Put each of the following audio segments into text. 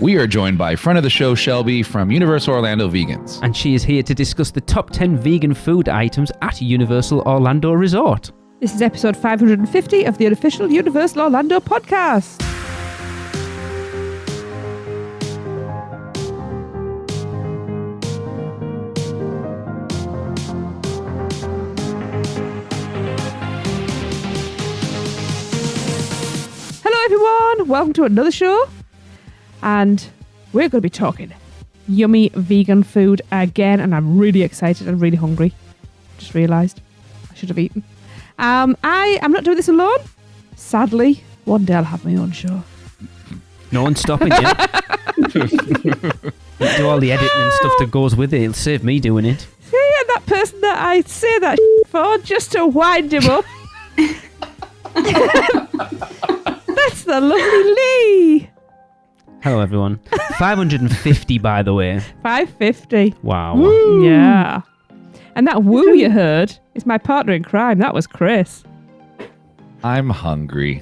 We are joined by friend of the show, Shelby from Universal Orlando Vegans. And she is here to discuss the top 10 vegan food items at Universal Orlando Resort. This is episode 550 of the Unofficial Universal Orlando Podcast. Hello everyone, welcome to another show. And we're going to be talking yummy vegan food again, and I'm really excited and really hungry. Just realised I should have eaten. I am not doing this alone. Sadly, one day I'll have my own show. No one's stopping you. Do all the editing and stuff that goes with it. It'll save me doing it. Yeah, that person that I say that for just to wind him up. That's the lovely Lee. Hello, everyone. 550, by the way. 550. Wow. Woo. Yeah. And that woo you heard is my partner in crime. That was Chris. I'm hungry.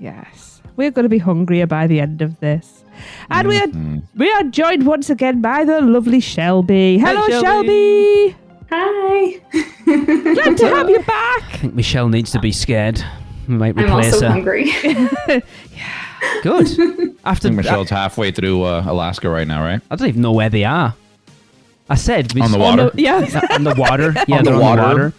Yes. We're going to be hungrier by the end of this. And we are joined once again by the lovely Shelby. Hello, Hi, Shelby. Hi. Glad to have you back. I think Michelle needs to be scared. We might I'm replace also her. hungry. Good. After I think Michelle's halfway through Alaska right now, right? I don't even know where they are. I said On the water? Yeah. on the water. Yeah, On they're the on the water.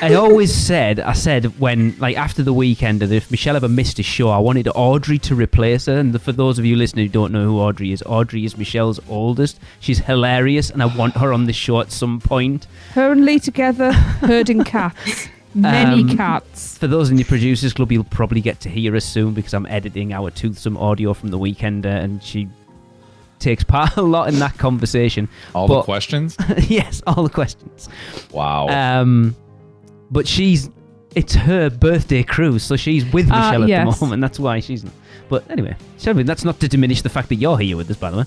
water. I said when, like, after the weekend, that if Michelle ever missed a show, I wanted Audrey to replace her. And for those of you listening who don't know who Audrey is Michelle's oldest. She's hilarious, and I want her on the show at some point. Her and Lee together herding cats. Many cats. For those in the Producers Club, you'll probably get to hear her soon because I'm editing our toothsome audio from the weekend, and she takes part a lot in that conversation. All the questions? Yes, all the questions. Wow. But it's her birthday cruise, so she's with Michelle at the moment. That's why she's... But anyway, Shelby, that's not to diminish the fact that you're here with us, by the way.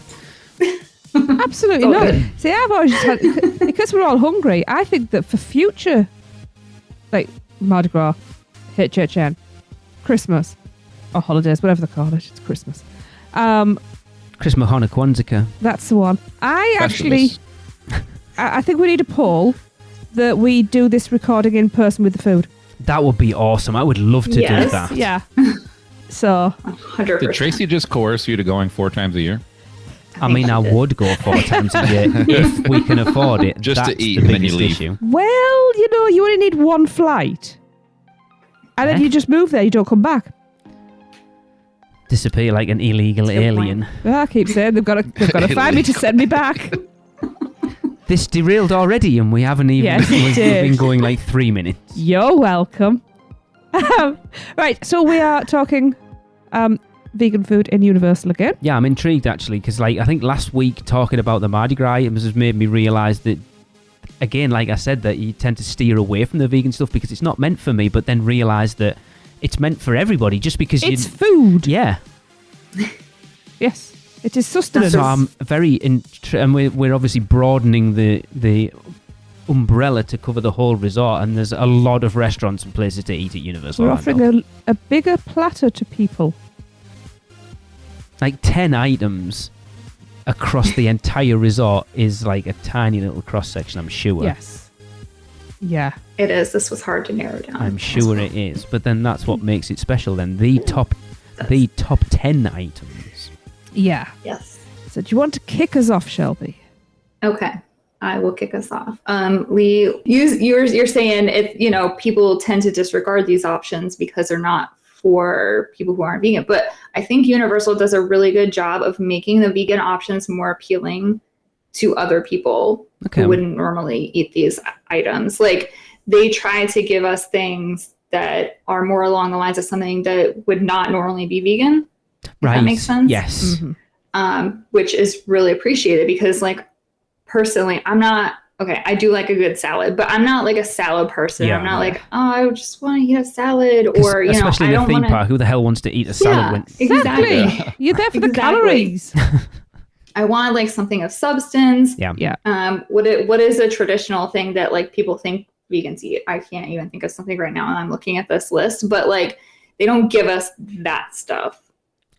Absolutely not. See, I've always just had... Because we're all hungry, I think that for future... like Mardi Gras, HHN, Christmas, or holidays, whatever they call it. It's Christmas. Chris Mahona Kwanzaa. That's the one. I think we need a poll that we do this recording in person with the food. That would be awesome. I would love to do that. Yeah. So. 100%. Did Tracy just coerce you to going 4 times a year? I mean, I would go 4 times a year if we can afford it. Just to That's eat the and then you biggest leave. issue. Well, you only need one flight. And then you just move there, you don't come back. Disappear like an illegal alien. I keep saying they've got to find me to send me back. This derailed already, and we haven't even... Yes, it we've did. been going like 3 minutes. You're welcome. Right, so we are talking vegan food in Universal again. Yeah, I'm intrigued actually, because I think last week talking about the Mardi Gras items has made me realise that, again, like I said, that you tend to steer away from the vegan stuff because it's not meant for me, but then realise that it's meant for everybody just because It's food. Yeah. Yes, it is sustenance. So I'm very... and we're obviously broadening the umbrella to cover the whole resort, and there's a lot of restaurants and places to eat at Universal We're Orlando. offering a bigger platter to people. Like 10 items across the entire resort is like a tiny little cross section, I'm sure. Yes. Yeah. It is. This was hard to narrow down. I'm sure it is. But then that's what makes it special then. The top 10 items. Yeah. Yes. So do you want to kick us off, Shelby? Okay. I will kick us off. Lee, you're saying people tend to disregard these options because they're not for people who aren't vegan. But I think Universal does a really good job of making the vegan options more appealing to other people who wouldn't normally eat these items. Like, they try to give us things that are more along the lines of something that would not normally be vegan. Right. That makes sense? Yes. Mm-hmm. Which is really appreciated because, like, personally, I do like a good salad, but I'm not like a salad person. Yeah, I'm not like, I just want to eat a salad, or, especially in a theme park, who the hell wants to eat a salad? When... Exactly. Yeah. You're there for the calories. I want like something of substance. Yeah. What is a traditional thing that like people think vegans eat? I can't even think of something right now, and I'm looking at this list, but like they don't give us that stuff.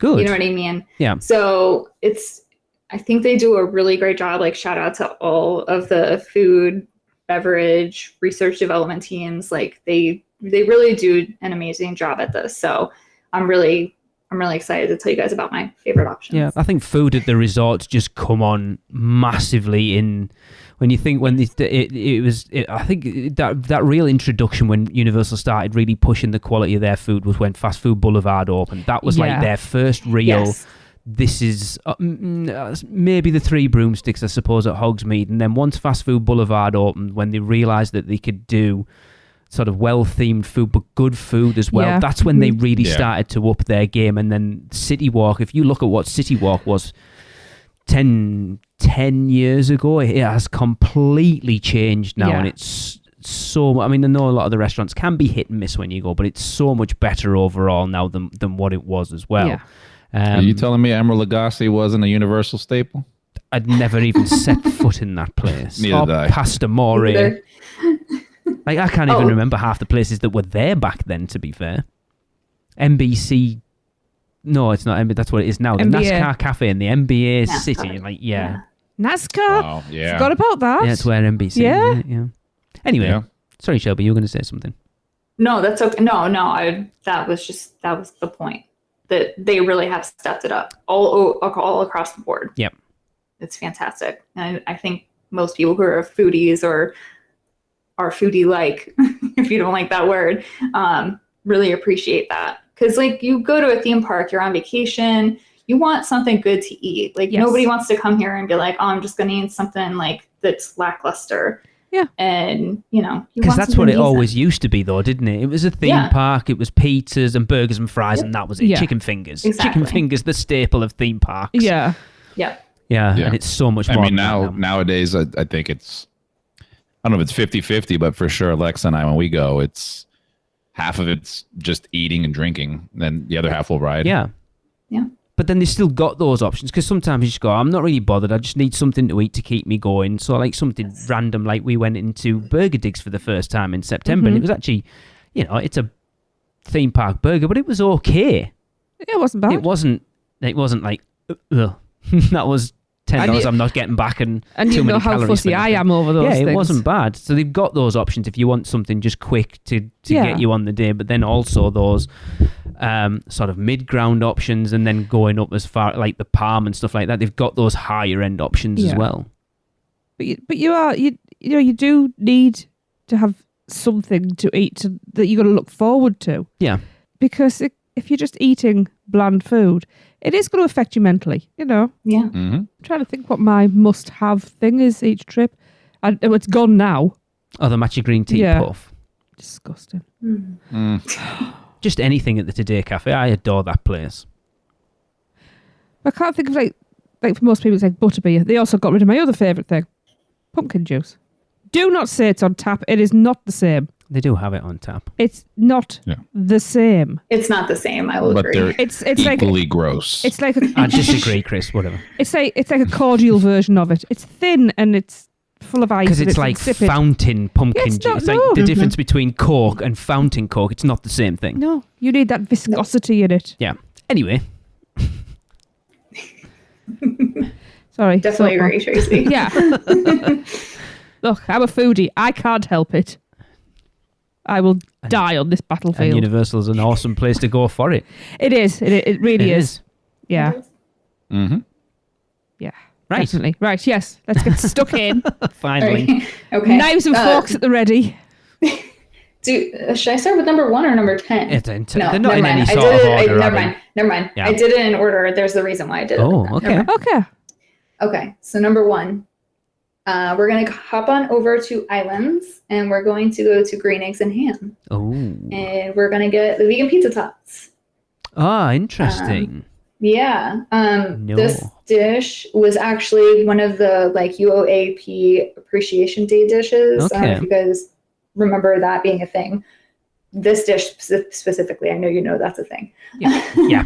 Good. You know what I mean? Yeah. So I think they do a really great job. Like, shout out to all of the food, beverage, research development teams. Like, they really do an amazing job at this. So I'm really excited to tell you guys about my favorite options. Yeah, I think food at the resorts just come on massively in when you think I think that real introduction when Universal started really pushing the quality of their food was when Fast Food Boulevard opened. That was like their first real. Yes. This is maybe the Three Broomsticks, I suppose, at Hogsmeade, and then once Fast Food Boulevard opened, when they realised that they could do sort of well-themed food, but good food as well. Yeah. That's when they really started to up their game. And then City Walk, if you look at what City Walk was 10 years ago, it has completely changed now. And it's so, I mean, I know a lot of the restaurants can be hit and miss when you go, but it's so much better overall now than what it was as well. Yeah. Are you telling me Emeril Lagasse wasn't a Universal staple? I'd never even set foot in that place. Neither did I. Pasta More. Neither. Like, I can't even remember half the places that were there back then, to be fair. NBC. No, it's not NBC. That's what it is now. The NBA. NASCAR Cafe in the NBA NASCAR. City. Like, NASCAR. Oh, yeah. Forgot about that. Yeah, it's where NBC Yeah. is. Yeah. Anyway, sorry, Shelby, you were going to say something. No, that's okay. No, that was the point, that they really have stepped it up all across the board. Yep. It's fantastic. And I think most people who are foodies or are foodie-like, if you don't like that word, really appreciate that. Because, like, you go to a theme park, you're on vacation, you want something good to eat. Like, nobody wants to come here and be like, oh, I'm just going to eat something, like, that's lackluster. Yeah. And, you know. Because that's what it always used to be, though, didn't it? It was a theme park, it was pizzas and burgers and fries, and that was it. Yeah. Chicken fingers. Exactly. Chicken fingers, the staple of theme parks. Yeah. Yep. Yeah, and it's so much more. I mean, than that now. nowadays, I think it's, I don't know if it's 50-50, but for sure, Alexa and I, when we go, it's half of it's just eating and drinking, and then the other half will ride. Yeah. Yeah. But then they still got those options, because sometimes you just go, I'm not really bothered, I just need something to eat to keep me going. So like something random, like we went into Burger Digs for the first time in September, and it was actually, you know, it's a theme park burger, but it was okay. It wasn't bad. It wasn't like, ugh. That was $10 I'm not getting back, and you too know many how calories fussy for I nothing. am over those things. It wasn't bad. So they've got those options if you want something just quick to get you on the day, but then also those sort of mid-ground options, and then going up as far like the Palm and stuff like that. They've got those higher end options as well. But you do need to have something to eat that you're going to look forward to. Yeah. Because if you're just eating bland food, it is going to affect you mentally, you know. Yeah. Mm-hmm. I'm trying to think what my must-have thing is each trip. It's gone now. Oh, the matcha green tea puff. Disgusting. Just anything at the Today Cafe. I adore that place. I can't think of like for most people it's like butterbeer. They also got rid of my other favourite thing, pumpkin juice. Do not say it's on tap. It is not the same. They do have it on tap. It's not the same. It's not the same. I will But agree. they're It's equally like gross. it's like I disagree, Chris. Whatever. it's like a cordial version of it. It's thin and it's full of ice. Because and it's like insipid. fountain pumpkin It's juice. not- It's like no. the difference between Coke and fountain Coke. It's not the same thing. No, you need that viscosity in it. Yeah. Anyway. Sorry. Definitely so- agree, Tracy. Yeah. Look, I'm a foodie. I can't help it. I will die on this And battlefield. Universal's an awesome place to go for it. It is. It really It is. Yeah. Mm-hmm. Yeah. Right. Definitely. Right. Yes. Let's get stuck in. Finally. Right. Okay. Knives and forks at the ready. Should I start with number 1 or number 10? They're not in any I sort did of it. order. Never mind. Yeah. I did it in order. There's the reason why I did it. Oh, like that. okay. Never mind. Okay. Okay. So number 1, we're going to hop on over to Islands, and we're going to go to Green Eggs and Ham, Oh. and we're going to get the vegan pizza tots. Ah, interesting. Yeah. No. This dish was actually one of the like UOAP Appreciation Day dishes. I don't know if you guys remember that being a thing. This dish specifically, I know you know that's a thing. Yeah.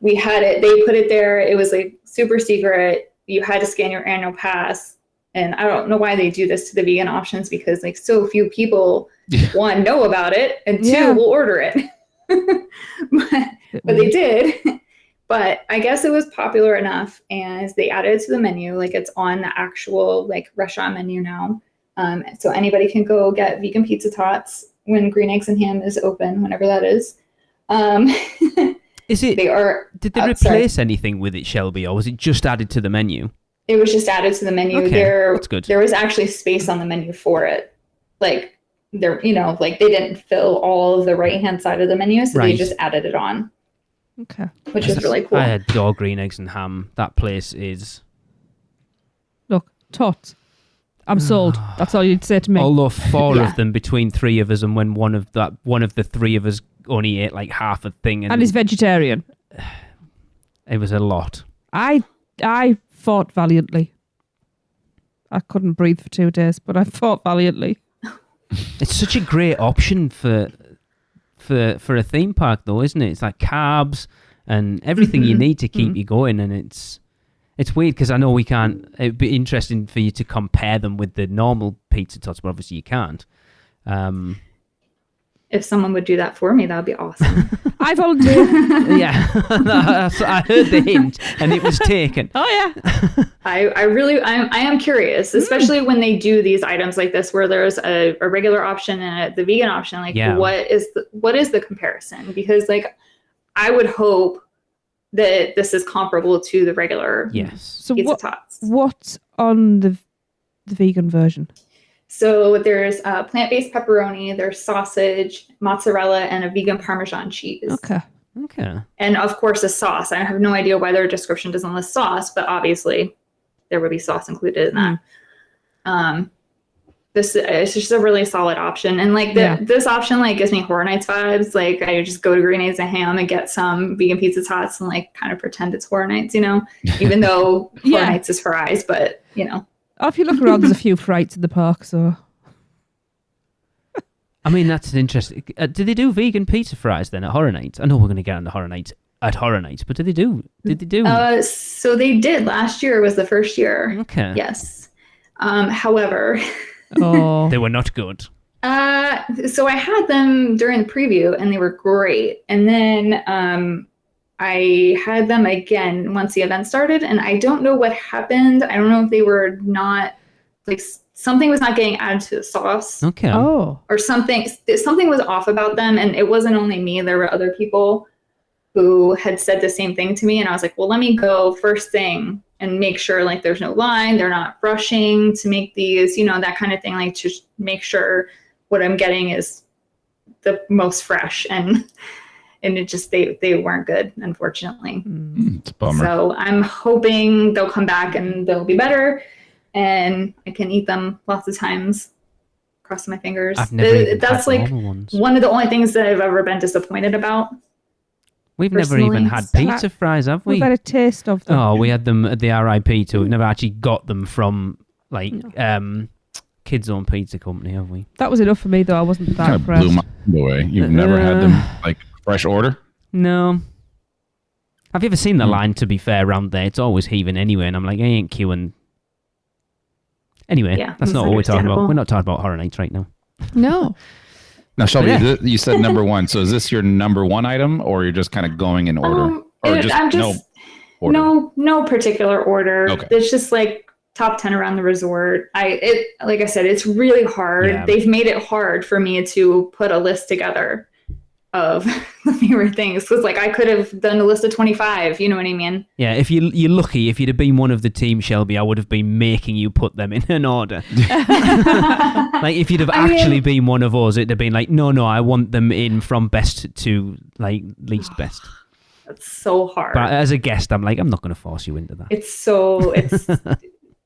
We had it. They put it there. It was like super secret. You had to scan your annual pass. And I don't know why they do this to the vegan options, because like so few people, one, know about it, and two, will order it. but they did. But I guess it was popular enough, and they added it to the menu. Like, it's on the actual like restaurant menu now. So anybody can go get vegan pizza tots when Green Eggs and Ham is open, whenever that is. Is it? They are. Did they replace anything with it, Shelby, or was it just added to the menu? It was just added to the menu. Okay, that's good. There was actually space on the menu for it. Like, there, like they didn't fill all of the right-hand side of the menu, so they just added it on. Okay. Which is really cool. I adore Green Eggs and Ham. That place is... Look, tots. I'm sold. That's all you'd say to me. Although 4 of them between 3 of us, and when one of the 3 of us only ate like half a thing. And he's vegetarian. It was a lot. I fought valiantly. I couldn't breathe for 2 days, but I fought valiantly. It's such a great option for a theme park, though, isn't it? It's like carbs and everything you need to keep you going, and it's weird because I know we can't. It'd be interesting for you to compare them with the normal pizza tots, but obviously you can't. If someone would do that for me, that would be awesome. I volunteer. Yeah, I heard the hint, and it was taken. Oh yeah. I am curious, especially when they do these items like this, where there's a regular option and the vegan option. Like, what is the comparison? Because like, I would hope that this is comparable to the regular so pizza tots. What's on the vegan version? So there's plant-based pepperoni, there's sausage, mozzarella, and a vegan Parmesan cheese. Okay. And of course, a sauce. I have no idea why their description doesn't list sauce, but obviously there would be sauce included in that. This is just a really solid option. And like this option like gives me Horror Nights vibes. Like, I just go to Green Eggs and Ham and get some vegan pizza tots and like kind of pretend it's Horror Nights, even though Horror Nights is fries, but Oh, if you look around, there's a few frights in the park, so... I mean, that's interesting. Did they do vegan pizza fries then at Horror Nights? I know we're going to get on the Horror Nights at Horror Nights, but did they do? So they did. Last year was the first year. Okay. Yes. However... They were not good. So I had them during the preview, and they were great. And then... I had them again once the event started, and I don't know what happened. I don't know if they were not, like, something was not getting added to the sauce. Okay. Oh. Or something was off about them, and it wasn't only me. There were other people who had said the same thing to me, and I was like, well, let me go first thing and make sure, like, there's no line, they're not rushing to make these, that kind of thing, like, to make sure what I'm getting is the most fresh, and it just, they weren't good, unfortunately. It's a bummer. So I'm hoping they'll come back and they'll be better, and I can eat them lots of times. Crossing my fingers. That's like one of the only things that I've ever been disappointed about. We've never even had pizza fries, have we? We've had a taste of them. Oh, we had them at the RIP too. We've never actually got them from Kids Own Pizza Company, have we? That was enough for me, though. I wasn't that impressed. Blew my mind away. You've never had them like fresh order? No. Have you ever seen the line, to be fair, around there? It's always heaving anyway, and I'm like, I ain't queuing. Anyway, that's not what we're talking about. We're not talking about Horror Nights right now. No. Now, Shelby, you said number 1. So is this your number 1 item, or you're just kind of going in order? No particular order. Okay. It's just like top 10 around the resort. Like I said, it's really hard. Yeah. They've made it hard for me to put a list together of the favorite things, because like I could have done a list of 25, you know what I mean? Yeah, if you're lucky, if you'd have been one of the team, Shelby, I would have been making you put them in an order. Like, if you'd have actually been one of us, it'd have been like, no, I want them in from best to like least best. That's so hard. But as a guest, I'm like, I'm not going to force you into that.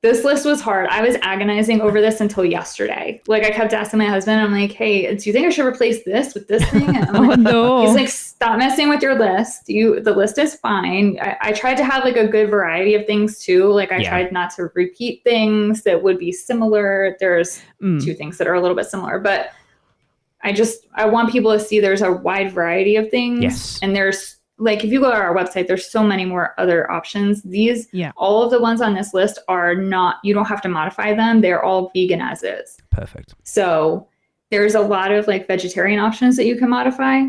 This list was hard. I was agonizing over this until yesterday. Like, I kept asking my husband, I'm like, hey, do you think I should replace this with this thing? And I'm like, no. He's like, stop messing with your list. The list is fine. I tried to have like a good variety of things too. Like, I tried not to repeat things that would be similar. There's 2 things that are a little bit similar, but I want people to see there's a wide variety of things. Yes. And there's, like, if you go to our website, there's so many more other options. All of the ones on this list are not, you don't have to modify them. They're all vegan as is. Perfect. So there's a lot of like vegetarian options that you can modify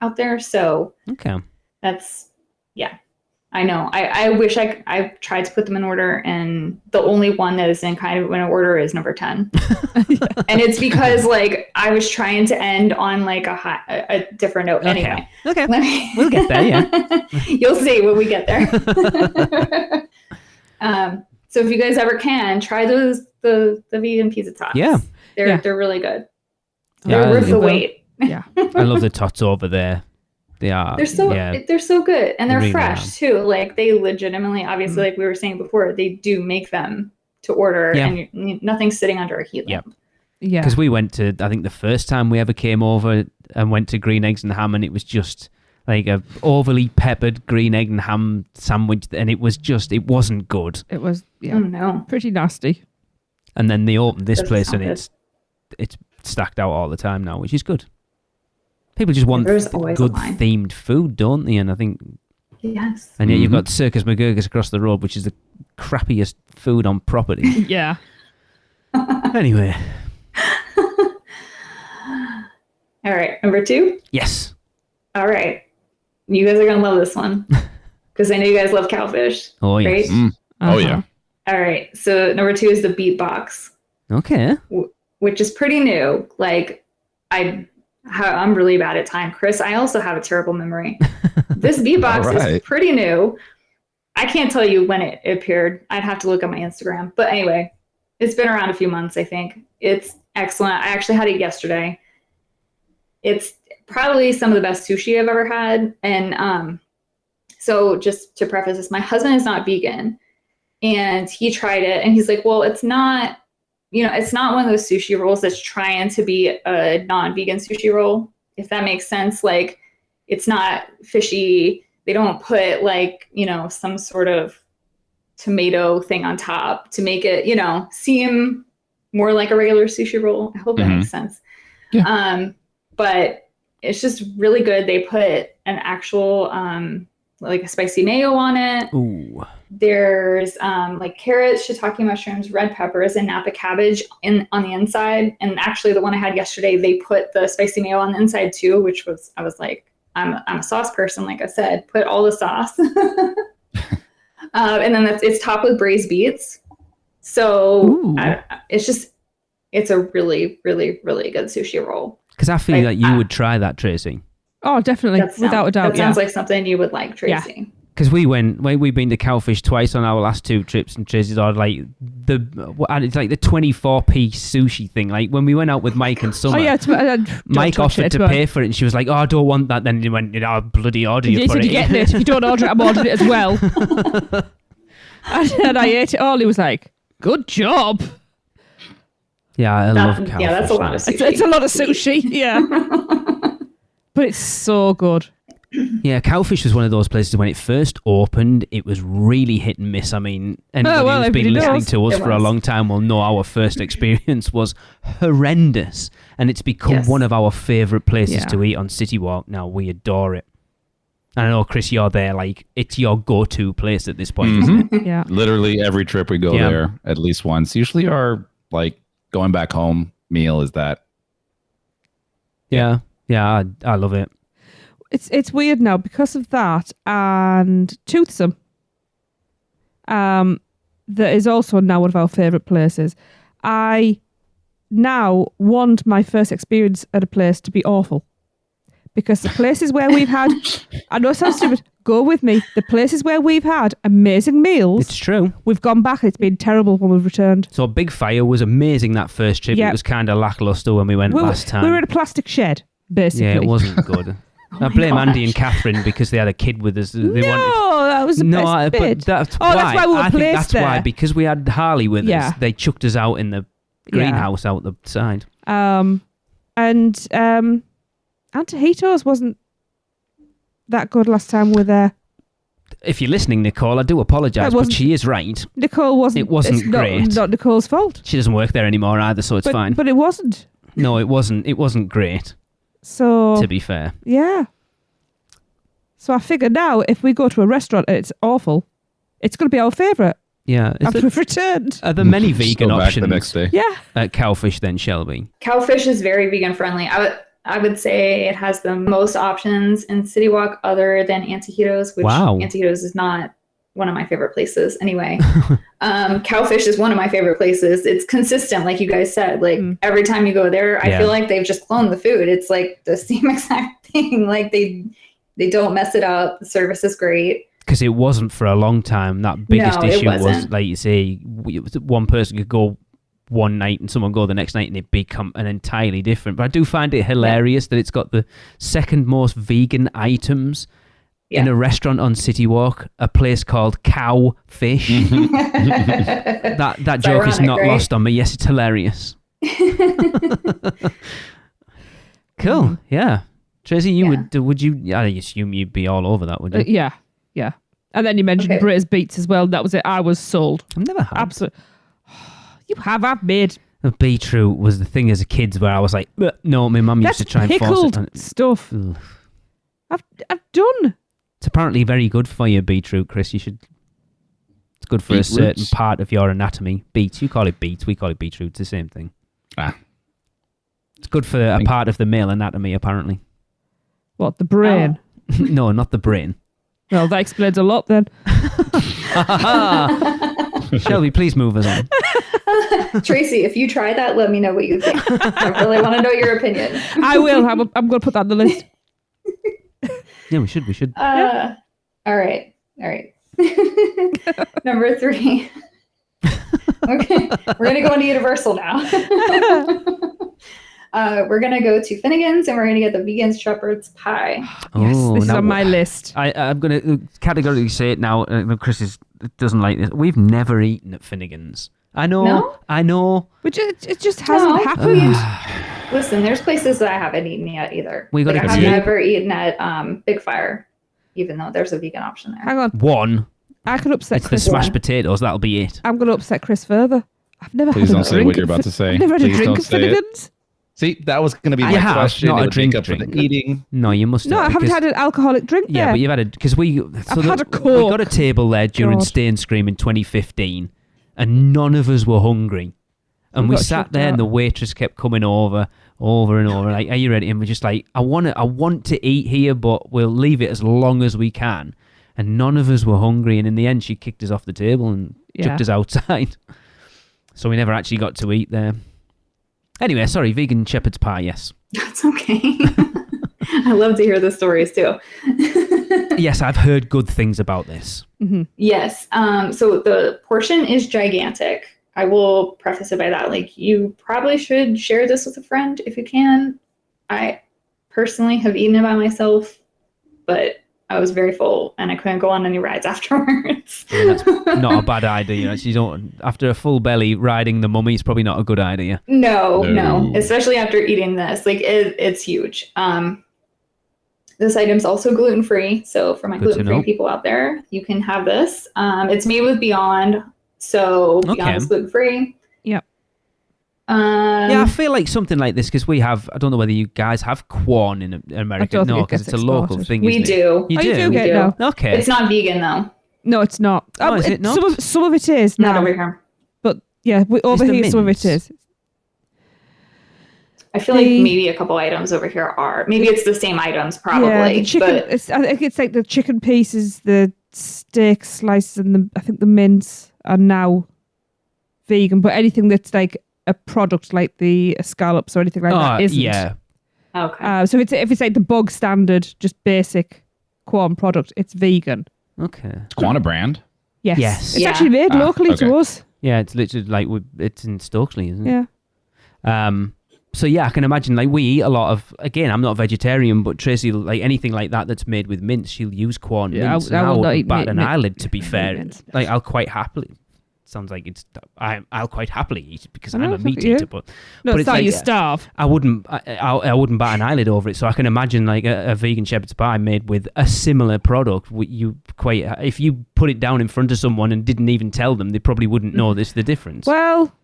out there. So okay, that's, I know. I wish I tried to put them in order, and the only one that is in kind of in order is number 10. And it's because like I was trying to end on like a different note. Okay. Anyway. Okay. We'll get there, yeah. You'll see when we get there. So if you guys ever can, try the vegan pizza tots. Yeah. They're really good. Yeah, They're worth the wait. Yeah. I love the tots over there. They are. They're so good, and they're Really fresh too. Like they legitimately, obviously, like we were saying before, they do make them to order, and nothing's sitting under a heat lamp. Yeah. Because we went to, I think the first time we ever came over and went to Green Eggs and Ham, and it was just like a overly peppered green egg and ham sandwich, and it wasn't good. It was Oh no, pretty nasty. And then they opened this Doesn't place, sound and good. it's stacked out all the time now, which is good. People just want There's always a good line. themed food, don't they? And I think, yes. and yet you've got Circus McGurgus across the road, which is the crappiest food on property. Yeah. Anyway, All right, number 2. yes. All right, you guys are gonna love this one because I know you guys love cowfish. Oh yes. Right? Oh yeah. All right, so number 2 is the beatbox, Okay. which is pretty new. Like I'm really bad at time. Chris, I also have a terrible memory. This beatbox All right. is pretty new. I can't tell you when it appeared. I'd have to look at my Instagram. But anyway, it's been around a few months, I think. It's excellent. I actually had it yesterday. It's probably some of the best sushi I've ever had. And so just to preface this, my husband is not vegan. And he tried it. And he's like, well, it's not one of those sushi rolls that's trying to be a non-vegan sushi roll, if that makes sense. Like, it's not fishy. They don't put like, some sort of tomato thing on top to make it, seem more like a regular sushi roll. I hope that makes sense. Yeah. But it's just really good. They put an actual, like a spicy mayo on it. Ooh. There's like carrots, shiitake mushrooms, red peppers, and Napa cabbage on the inside. And actually, the one I had yesterday, they put the spicy mayo on the inside too, which was, I was like, I'm a sauce person, like I said, put all the sauce. And then it's topped with braised beets. So it's a really, really, really good sushi roll. Because I feel like you would try that, Tracy. Oh, definitely, without a doubt. That sounds like something you would like, Tracy. Yeah. Because we've been to Cowfish twice on our last 2 trips, and Tracy's ordered like it's like the 24-piece sushi thing. Like when we went out with Mike and Summer, Mike offered to pay for it, and she was like, "Oh, I don't want that." Then he went, "Oh, bloody order you for it." You're getting it. If you don't order it, I'm ordering it as well. And I ate it all. He was like, "Good job." Yeah, I love Cowfish. Yeah, that's a lot of sushi. It's a lot of sushi. Yeah, but it's so good. Yeah, Cowfish was one of those places when it first opened, it was really hit and miss. I mean, anybody who's been listening to us for a long time will know our first experience was horrendous. And it's become one of our favourite places to eat on City Walk now. We adore it. And I know, Chris, you're there. Like, it's your go-to place at this point, isn't it? Yeah. Literally every trip we go there at least once. Usually our, like, going back home meal is that. Yeah. Yeah, I love it. It's weird now because of that and Toothsome. That is also now one of our favourite places. I now want my first experience at a place to be awful. Because the places where we've had, I know it sounds stupid, go with me. The places where we've had amazing meals. It's true. We've gone back and it's been terrible when we've returned. So Big Fire was amazing that first trip. It was kind of lackluster when we went last time. We were in a plastic shed, basically. Yeah, it wasn't good. I blame Andy and Catherine because they had a kid with us. That was the best bit. But that's why we were placed there. That's why, because we had Harley with us, they chucked us out in the greenhouse out the side. And Antojitos wasn't that good last time we were there. If you're listening, Nicole, I do apologise, but she is right. Nicole wasn't. It wasn't great. Not Nicole's fault. She doesn't work there anymore either, so it's fine. But it wasn't. No, it wasn't. It wasn't great. So, to be fair. Yeah. So I figure now, if we go to a restaurant and it's awful, it's going to be our favourite. Yeah. After we've returned. Are there many vegan options the next day. Yeah. At Cowfish then, Shelby? Cowfish is very vegan friendly. I would say it has the most options in City Walk other than Antojitos, which Antojitos is not one of my favorite places anyway. Cowfish is one of my favorite places. It's consistent, like you guys said. Like every time you go there, I feel like they've just cloned the food. It's like the same exact thing. Like they don't mess it up. The service is great. Because it wasn't for a long time. That biggest issue was, like you say, one person could go one night and someone go the next night and it become an entirely different. But I do find it hilarious that it's got the second most vegan items in a restaurant on City Walk, a place called Cowfish. that joke is not lost on me. Yes, it's hilarious. Cool. Yeah. Tracy, would you? I assume you'd be all over that, would you? Yeah. And then you mentioned Brita's Beets as well. That was it. I was sold. I've never had. Absolutely. You have. I've made. The beetroot was the thing as a kid where I was like, no, my mum used to try and force it. Pickled stuff. I've done. It's apparently very good for your beetroot, Chris. You should. It's good for a certain part of your anatomy. Beets. You call it beets. We call it beetroot. It's the same thing. It's good for a part of the male anatomy, apparently. What, the brain? Oh. No, not the brain. Well, that explains a lot then. Shelby, please move us on. Tracy, if you try that, let me know what you think. I really want to know your opinion. I will. I'm going to put that on the list. Yeah, we should. All right. Number 3. Okay, we're going to go into Universal now. We're going to go to Finnegan's and we're going to get the vegan shepherd's pie. Yes, this is on my list. I'm going to categorically say it now. Chris doesn't like this. We've never eaten at Finnegan's. I know. No? I know. But it just hasn't happened. Listen, there's places that I haven't eaten yet either. I've never eaten at Big Fire, even though there's a vegan option there. Hang on. One. I could upset Chris. It's the smashed potatoes. That'll be it. I'm going to upset Chris further. I've never Please had don't a say drink. what you're about to say. I've never had Please a drink don't at say it. Finnegan's. See, that was going to be my question. Not a drink. For the eating. No, you must. No, I haven't had an alcoholic drink there. Yeah, but you've had it because we had a Coke. We got a table there during Stay and Scream in 2015, and none of us were hungry, and we sat there, and the waitress kept coming over and over, like, "Are you ready?" And we're just like, "I want to eat here, but we'll leave it as long as we can." And none of us were hungry, and in the end, she kicked us off the table and chucked us outside. So we never actually got to eat there. Anyway, sorry, vegan shepherd's pie, yes. That's okay. I love to hear the stories too. Yes, I've heard good things about this. Mm-hmm. Yes. So the portion is gigantic. I will preface it by that. Like, you probably should share this with a friend if you can. I personally have eaten it by myself, but I was very full and I couldn't go on any rides afterwards. That's not a bad idea. You don't, after a full belly, riding the mummy is probably not a good idea. No. Especially after eating this. Like, it's huge. This item's also gluten-free. So for my gluten-free people out there, you can have this. It's made with Beyond. So Beyond is gluten-free. Yep. Yeah, I feel like something like this, because we have, I don't know whether you guys have Quorn in America. No, because it's a local thing. We do. You do? You do. No. Okay. It's not vegan though. No, it's not. Oh, is it not? Some of it is not now. Over here. But yeah, over here, some of it is. I feel like maybe a couple items over here are. Maybe it's the same items, probably. Yeah, the chicken. But I think it's like the chicken pieces, the steak slices, and I think the mince are now vegan. But anything that's like a product, like the scallops or anything like that, isn't. Yeah. Okay. So if it's like the bog standard, just basic Quorn product, it's vegan. Okay. It's Quorn a brand? Yes. It's actually made locally to us. Yeah, it's literally like it's in Stokesley, isn't it? Yeah. So yeah, I can imagine, like, we eat a lot of, again, I'm not a vegetarian, but Tracy, like, anything like that's made with mince, she'll use Quorn mince. I will not wouldn't eat bat an eyelid, to be fair. Mince. Like, I'll quite happily, sounds like I'll quite happily eat it because I'm a meat eater, but it's not like, you starve. I wouldn't bat an eyelid over it. So I can imagine, like, a vegan shepherd's pie made with a similar product. If you put it down in front of someone and didn't even tell them, they probably wouldn't know the difference. Well,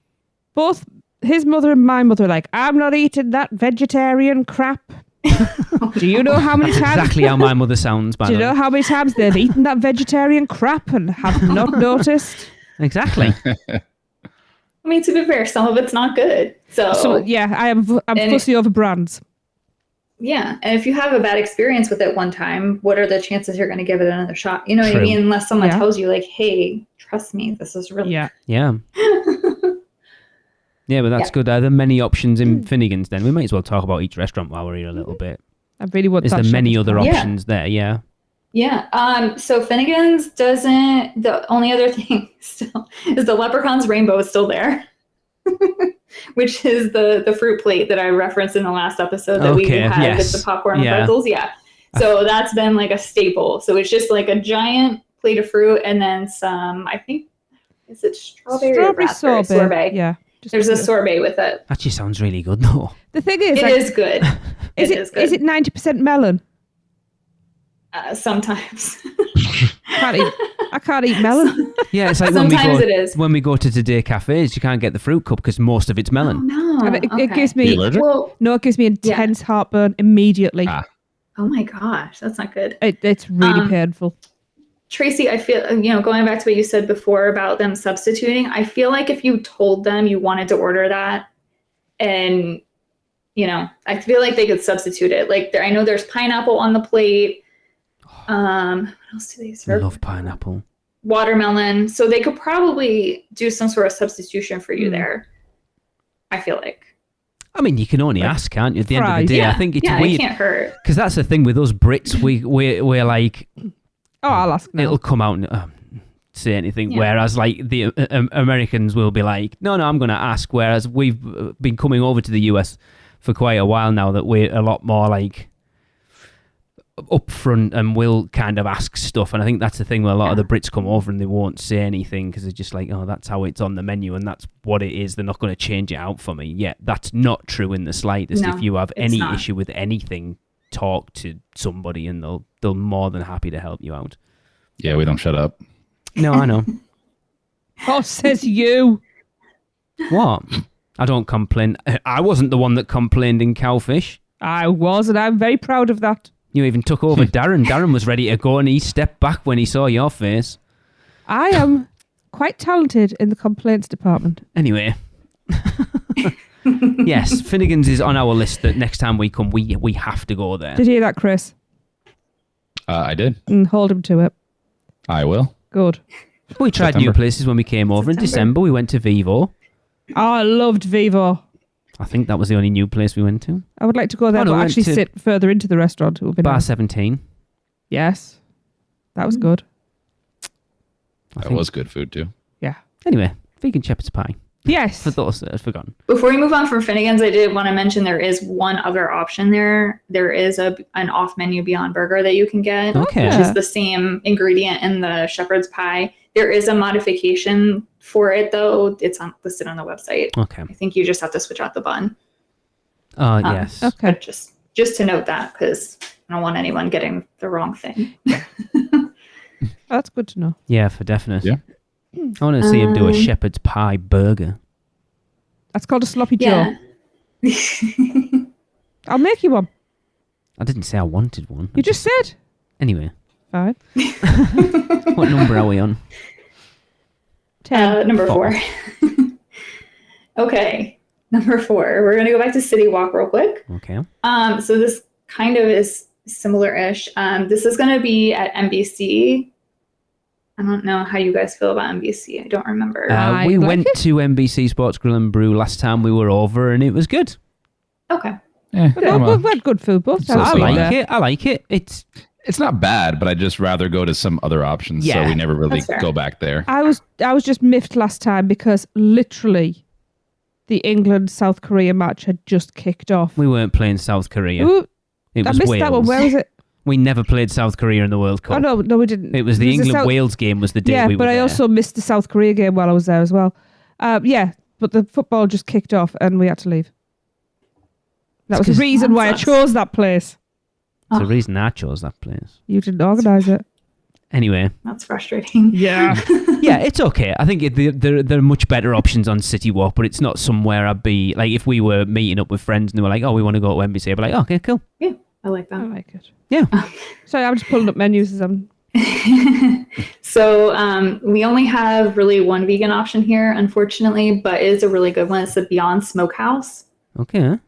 both his mother and my mother are like, I'm not eating that vegetarian crap. Do you know how many times? Exactly how my mother sounds. Do you know how many times they've eaten that vegetarian crap and have not noticed? Exactly. I mean, to be fair, some of it's not good. So yeah, I'm fussy over brands. Yeah, and if you have a bad experience with it one time, what are the chances you're going to give it another shot? You know what I True. mean? Unless someone tells you, like, hey, trust me, this is really... Yeah. Yeah. Yeah, but that's good. Are there many options in Finnegan's then? We might as well talk about each restaurant while we're here a little bit. I really want Is that there many shepherd's other pie. options there? Yeah. Yeah. So Finnegan's doesn't... The only other thing still is the Leprechaun's Rainbow is still there. Which is the fruit plate that I referenced in the last episode that we had with the popcorn and pretzels. Yeah. So that's been like a staple. So it's just like a giant plate of fruit and then some, I think, is it strawberry or raspberry sorbet? Yeah. There's a sorbet with it. Actually sounds really good though. The thing is, It is good. Is it 90% melon? Sometimes. I can't eat melon. Yeah, it's like Sometimes it is. when we go to Today Cafes, you can't get the fruit cup because most of it's melon. Oh, no. And it gives me it gives me intense heartburn immediately. Oh my gosh, that's not good. It's really painful. Tracy, I feel, going back to what you said before about them substituting, I feel like if you told them you wanted to order that and, I feel like they could substitute it. Like, I know there's pineapple on the plate. What else do they serve? I love pineapple. Watermelon. So they could probably do some sort of substitution for you there. I feel like. I mean, you can only ask, can't you? At the end of the day, I think it's weird. It can't hurt. Because that's the thing with us Brits. We're like, I'll ask now. It'll come out and say anything. Yeah. Whereas like the Americans will be like, no, I'm going to ask. Whereas we've been coming over to the US for quite a while now that we're a lot more like upfront and will kind of ask stuff. And I think that's the thing where a lot of the Brits come over and they won't say anything because they're just like, oh, that's how it's on the menu and that's what it is. They're not going to change it out for me. Yeah, that's not true in the slightest. No, if you have any issue with anything, talk to somebody and they'll more than happy to help you out. Yeah, we don't shut up. No, I know. Oh, says you. What? I don't complain. I wasn't the one that complained in Cowfish. I was, and I'm very proud of that. You even took over Darren. Darren was ready to go and he stepped back when he saw your face. I am quite talented in the complaints department. Anyway. Yes, Finnegan's is on our list that next time we come, we have to go there. Did you hear that, Chris? I did. And hold him to it. I will. Good. We tried new places when we came over in December. We went to Vivo. Oh, I loved Vivo. I think that was the only new place we went to. I would like to go there, but actually sit further into the restaurant. It would be Bar nice. 17. Yes. That was good. That was good food too. Yeah. Anyway, vegan shepherd's pie. Yes. For those that have forgotten. Before we move on from Finnegan's, I did want to mention there is one other option there. There is an off-menu Beyond Burger that you can get, which is the same ingredient in the shepherd's pie. There is a modification for it, though. It's listed on the website. Okay. I think you just have to switch out the bun. Yes. Okay. But just to note that, because I don't want anyone getting the wrong thing. That's good to know. Yeah, for definite. Yeah. I want to see him do a shepherd's pie burger. That's called a sloppy Joe. I'll make you one. I didn't say I wanted one. You just said. Anyway. Fine. What number are we on? 10. Number 4. Okay. Number 4. We're going to go back to City Walk real quick. Okay. So this kind of is similar-ish. This is going to be at NBC. I don't know how you guys feel about NBC. I don't remember. We went to NBC Sports Grill and Brew last time we were over and it was good. Okay. Yeah, We've had good food both times. I like it. It's not bad, but I'd just rather go to some other options. Yeah, so we never really go back there. I was just miffed last time because literally the England-South Korea match had just kicked off. We weren't playing South Korea. Ooh, it I was missed Wales. that one. Where was it? We never played South Korea in the World Cup. Oh, no, we didn't. It was the England-Wales game was the day we were but I there. also missed the South Korea game while I was there as well. But the football just kicked off and we had to leave. That was the reason why I chose that place. It's the reason I chose that place. You didn't organise it. Anyway. That's frustrating. Yeah. Yeah, it's okay. I think there are much better options on City Walk, but it's not somewhere I'd be... Like, if we were meeting up with friends and they were like, oh, we want to go to NBC, I'd be like, oh, okay, cool. Yeah, I like that. I like it. Yeah. Sorry, I'm just pulling up menus as I'm... So we only have really one vegan option here, unfortunately, but it is a really good one. It's the Beyond Smokehouse. Okay.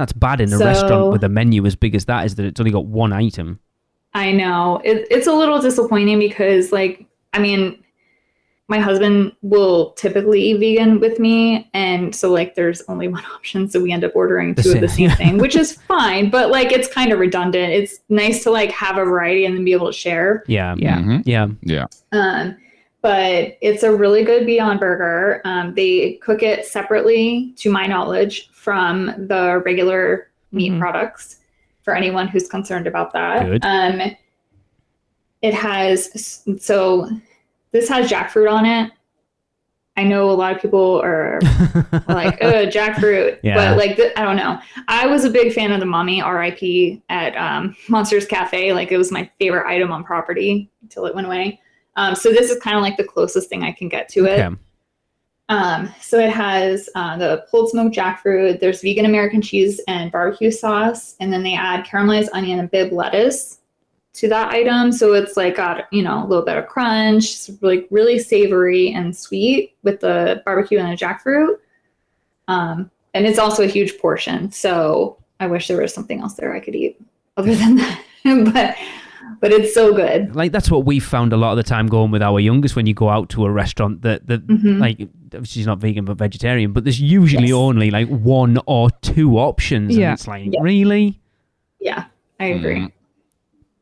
That's bad in a So- restaurant with a menu as big as that, is that it's only got one item. I know it's a little disappointing because, like, I mean, my husband will typically eat vegan with me, and so like there's only one option, so we end up ordering two of the same thing, which is fine, but like it's kind of redundant. It's nice to like have a variety and then be able to share. Yeah. Mhm. Yeah. Yeah. But it's a really good Beyond Burger. They cook it separately, to my knowledge, from the regular meat products, for anyone who's concerned about that. Good. It has, so this has jackfruit on it. I know a lot of people are like, oh, jackfruit. Yeah. But like, I don't know. I was a big fan of the Mommy, RIP, at Monsters Cafe. Like, it was my favorite item on property until it went away. So this is kind of like the closest thing I can get to it. Okay. So it has the pulled smoked jackfruit. There's vegan American cheese and barbecue sauce. And then they add caramelized onion and Bibb lettuce to that item. So it's like got, a little bit of crunch. It's like really savory and sweet with the barbecue and the jackfruit. And it's also a huge portion. So I wish there was something else there I could eat other than that. But it's so good. Like, that's what we found a lot of the time going with our youngest, when you go out to a restaurant that like, she's not vegan but vegetarian, but there's usually only like one or two options. Yeah. And it's like, really? Yeah, I agree.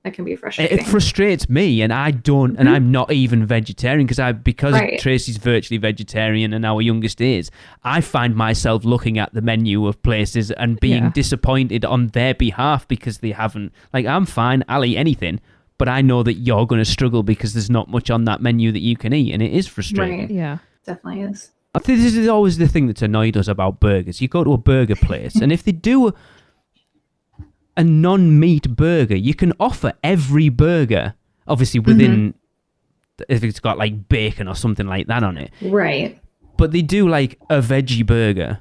That can be frustrating. It frustrates me, and I don't, and I'm not even vegetarian because Right. Tracy's virtually vegetarian and our youngest is. I find myself looking at the menu of places and being disappointed on their behalf because they haven't. Like, I'm fine, I'll eat anything, but I know that you're going to struggle because there's not much on that menu that you can eat, and it is frustrating. Right. Yeah. Definitely is. I think this is always the thing that's annoyed us about burgers. You go to a burger place, and if they do a non-meat burger, you can offer every burger, obviously within, if it's got like bacon or something like that on it. Right. But they do like a veggie burger.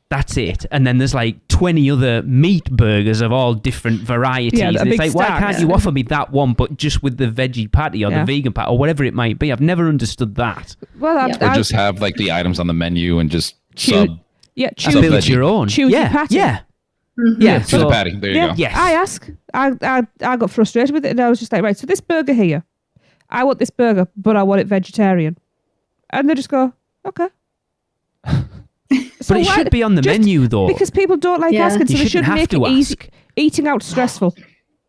That's it. And then there's like 20 other meat burgers of all different varieties. Yeah, a and it's big like, why stack. can't you offer me that one, but just with the veggie patty or Yeah. the vegan patty or whatever it might be? I've never understood that. Well, Yeah. Or just have like the items on the menu and just Choose- sub choose Sub Build veggie. your own. Choose your yeah, patty. Yeah. Mhm. Yeah. to the patty. There you go. Yes. I ask. I got frustrated with it, and I was just like, right, so this burger here, I want this burger, but I want it vegetarian, and they just go, okay. So But it why- should be on the just menu, though. because people don't like Yeah. asking, so You they shouldn't should have make to it easy. ask. Eating out stressful,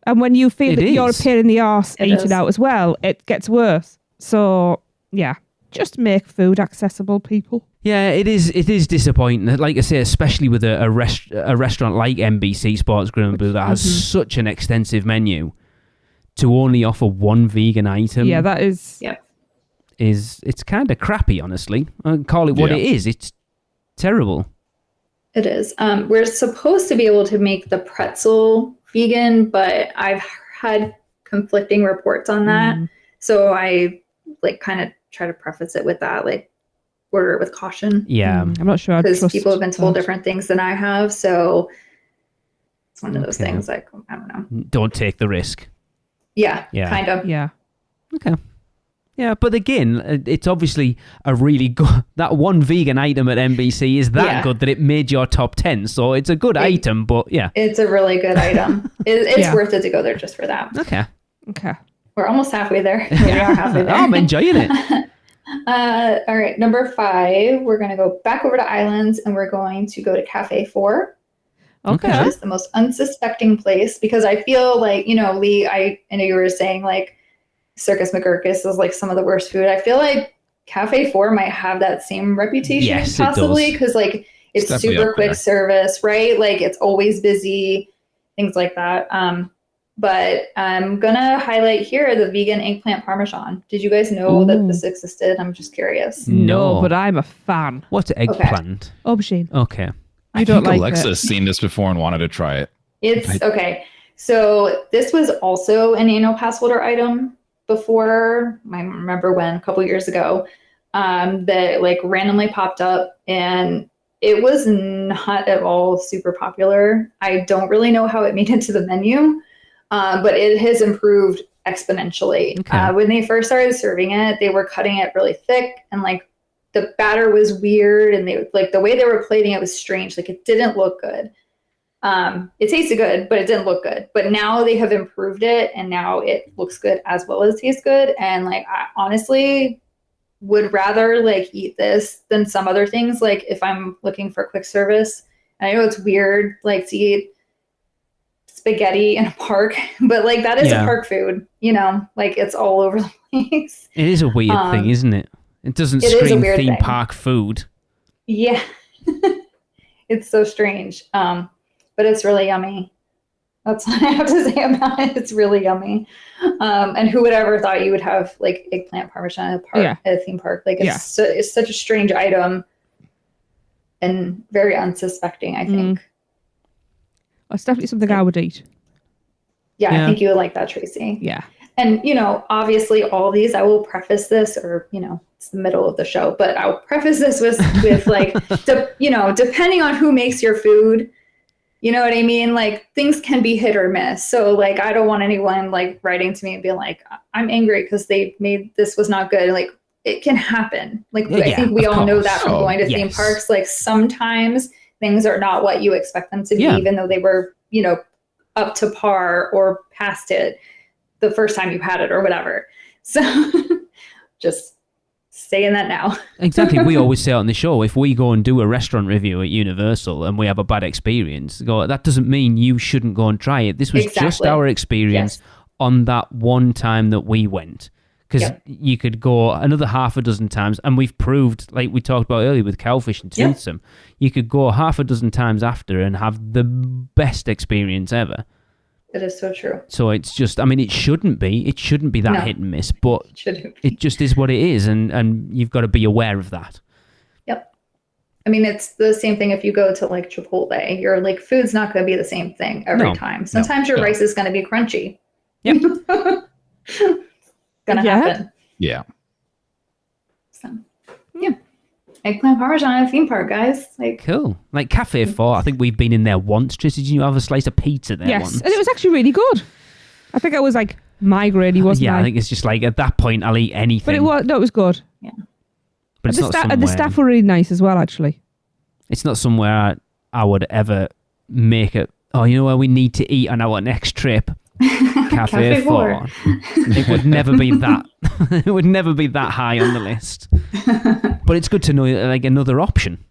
and when you feel It that you're a is. pain in the arse It eating is. out as well, it gets worse. So yeah, just make food accessible, people. Yeah, it is. It is disappointing. Like I say, especially with a restaurant like NBC Sports Grill and Brew that has such an extensive menu, to only offer one vegan item. Yeah, that is. Yep. It's kind of crappy, honestly. I call it what Yeah. it is. It's terrible. It is. We're supposed to be able to make the pretzel vegan, but I've had conflicting reports on that. So I like kind of try to preface it with that, like, order it with caution, Yeah. I'm not sure. I'd because trust people have been told that. different things than I have. So it's one of those Okay. things, like, I don't know. Don't take the risk. Yeah, Yeah. kind of. Yeah. Okay. Yeah, but again, it's obviously a really good. That one vegan item at NBC is that Yeah. good that it made your top 10. So it's a good item, but yeah. It's a really good item. It's Yeah. worth it to go there just for that. Okay. Okay. We're almost halfway there. We are halfway there. I'm enjoying it. All right, number 5, we're going to go back over to Islands, and we're going to go to Cafe 4, Okay. which is the most unsuspecting place, because I feel like, Lee, I know you were saying like Circus McGurkus is like some of the worst food. I feel like Cafe 4 might have that same reputation, Yes, it possibly, does. because like it's definitely super up quick there. service, right? Like it's always busy, things like that. But I'm gonna highlight here the vegan eggplant parmesan. Did you guys know that Ooh. this existed? I'm just curious. No. No, but I'm a fan. What's eggplant? Aubergine. Okay. You don't I think like Alexa it. has seen this before and wanted to try it. It's okay. So this was also an annual pass holder item before. I remember when, a couple years ago, that like randomly popped up, and it was not at all super popular. I don't really know how it made it to the menu, but it has improved exponentially. Okay. When they first started serving it, they were cutting it really thick, and like the batter was weird, and they like the way they were plating it was strange. Like it didn't look good. It tasted good, but it didn't look good. But now they have improved it, and now it looks good as well as tastes good. And like, I honestly would rather like eat this than some other things. Like if I'm looking for quick service, and I know it's weird, like to eat spaghetti in a park, but like that is a park food, you know, like it's all over the place. It is a weird thing, isn't it? It doesn't scream theme park food. Yeah. It's so strange. But it's really yummy. That's what I have to say about it. It's really yummy. And who would ever thought you would have like eggplant parmesan at a theme park? Like it's such a strange item and very unsuspecting, I think. Well, it's definitely something I would eat. Yeah, I think you would like that, Tracy. Yeah. And, you know, obviously all these, I will preface this, or, you know, it's the middle of the show, but I'll preface this with like, you know, depending on who makes your food, you know what I mean? Like things can be hit or miss. So like, I don't want anyone like writing to me and being like, I'm angry because they made this was not good. Like it can happen. Like I think we all know that from going to theme parks. Like sometimes things are not what you expect them to be, even though they were, you know, up to par or past it the first time you had it or whatever. So just saying that now. Exactly. We always say on the show, if we go and do a restaurant review at Universal and we have a bad experience, that doesn't mean you shouldn't go and try it. This was just our experience on that one time that we went. Because you could go another half a dozen times, and we've proved, like we talked about earlier with Cowfish and Toothsome, you could go half a dozen times after and have the best experience ever. It is so true. So it's just, I mean, it shouldn't be that hit and miss, but it just is what it is, and you've got to be aware of that. Yep. I mean, it's the same thing if you go to like Chipotle. Your like food's not going to be the same thing every time. Sometimes your rice is going to be crunchy. Yep. Gonna happen. Yeah. So, eggplant parmesan at a theme park, guys. Like cool. Like Cafe 4, I think we've been in there once. Tracy, did you have a slice of pizza there once? Yes, and it was actually really good. I think I was like migraine-y, wasn't I? I think it's just like at that point I'll eat anything. But it was good. Yeah. But it's not somewhere, and the staff were really nice as well, actually. It's not somewhere I would ever make it. Oh, you know where we need to eat on our next trip? Cafe 4. It would never be that. It would never be that high on the list. But it's good to know like another option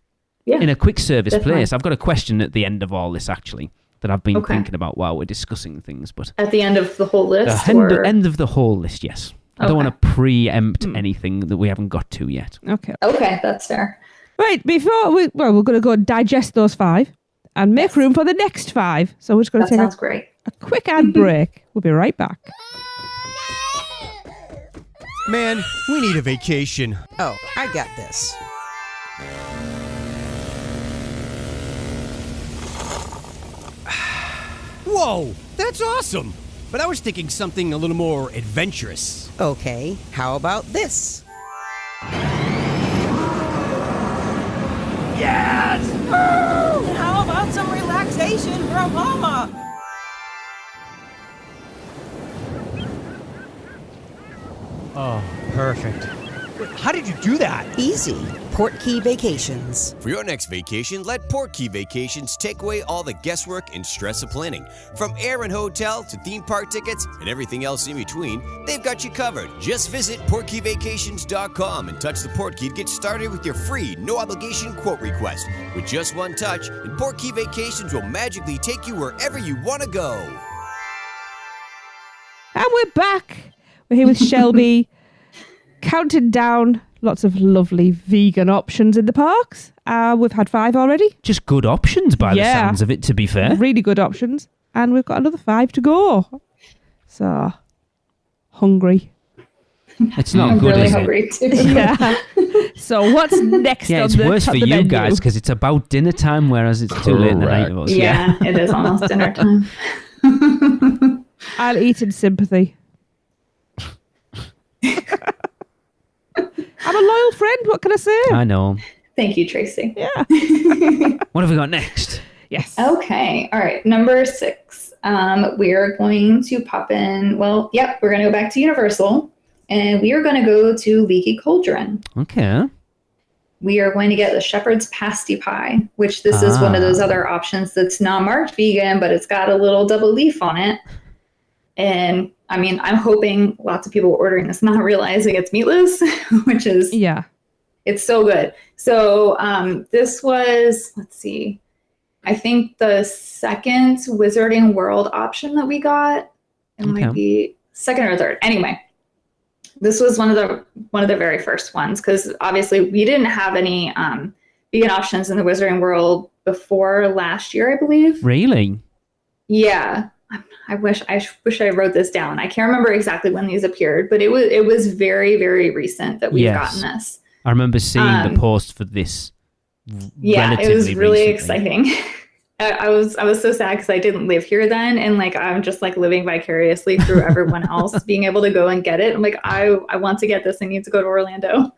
in a quick service place. I've got a question at the end of all this actually that I've been thinking about while we're discussing things. But at the end of the whole list, end of the whole list, yes. I don't want to preempt anything that we haven't got to yet. Okay, that's fair. Right, before we're going to go and digest those 5 and make room for the next 5. So we're just going to take a quick ad break. We'll be right back. Man, we need a vacation. Oh, I got this. Whoa, that's awesome. But I was thinking something a little more adventurous. Okay, how about this? Yes! And how about some relaxation from Mama? Oh, perfect. How did you do that? Easy. PortKey Vacations. For your next vacation, let PortKey Vacations take away all the guesswork and stress of planning. From air and hotel to theme park tickets and everything else in between, they've got you covered. Just visit PortKeyVacations.com and touch the PortKey to get started with your free, no-obligation quote request. With just one touch, and PortKey Vacations will magically take you wherever you want to go. And we're back. We're here with Shelby, counting down lots of lovely vegan options in the parks. We've had 5 already. Just good options by the sounds of it, to be fair. Really good options. And we've got another 5 to go. So, hungry. It's not I'm good, really is hungry it? too. Yeah. So what's next Yeah, on it's the worse for the you menu? guys because it's about dinner time, whereas it's too late in the night of us. Yeah, it is almost dinner time. I'll eat in sympathy. I'm a loyal friend. What can I say? I know. Thank you, Tracy. Yeah. What have we got next? Yes. Okay. All right. Number 6. We are going to pop in. Well, we're going to go back to Universal, and we are going to go to Leaky Cauldron. Okay. we are going to get the shepherd's pasty pie, which this is one of those other options that's not marked vegan, but it's got a little double leaf on it. And I mean, I'm hoping lots of people are ordering this, not realizing it's meatless, which is, it's so good. So this was, let's see, I think the second Wizarding World option that we got. It might be second or third. Anyway, this was one of the very first ones, because obviously we didn't have any vegan options in the Wizarding World before last year, I believe. Really? Yeah. I wish I wrote this down. I can't remember exactly when these appeared, but it was very, very recent that we've gotten this. I remember seeing the post for this. Yeah, it was really exciting. I was so sad because I didn't live here then, and like I'm just like living vicariously through everyone else being able to go and get it. I'm like, I want to get this. I need to go to Orlando.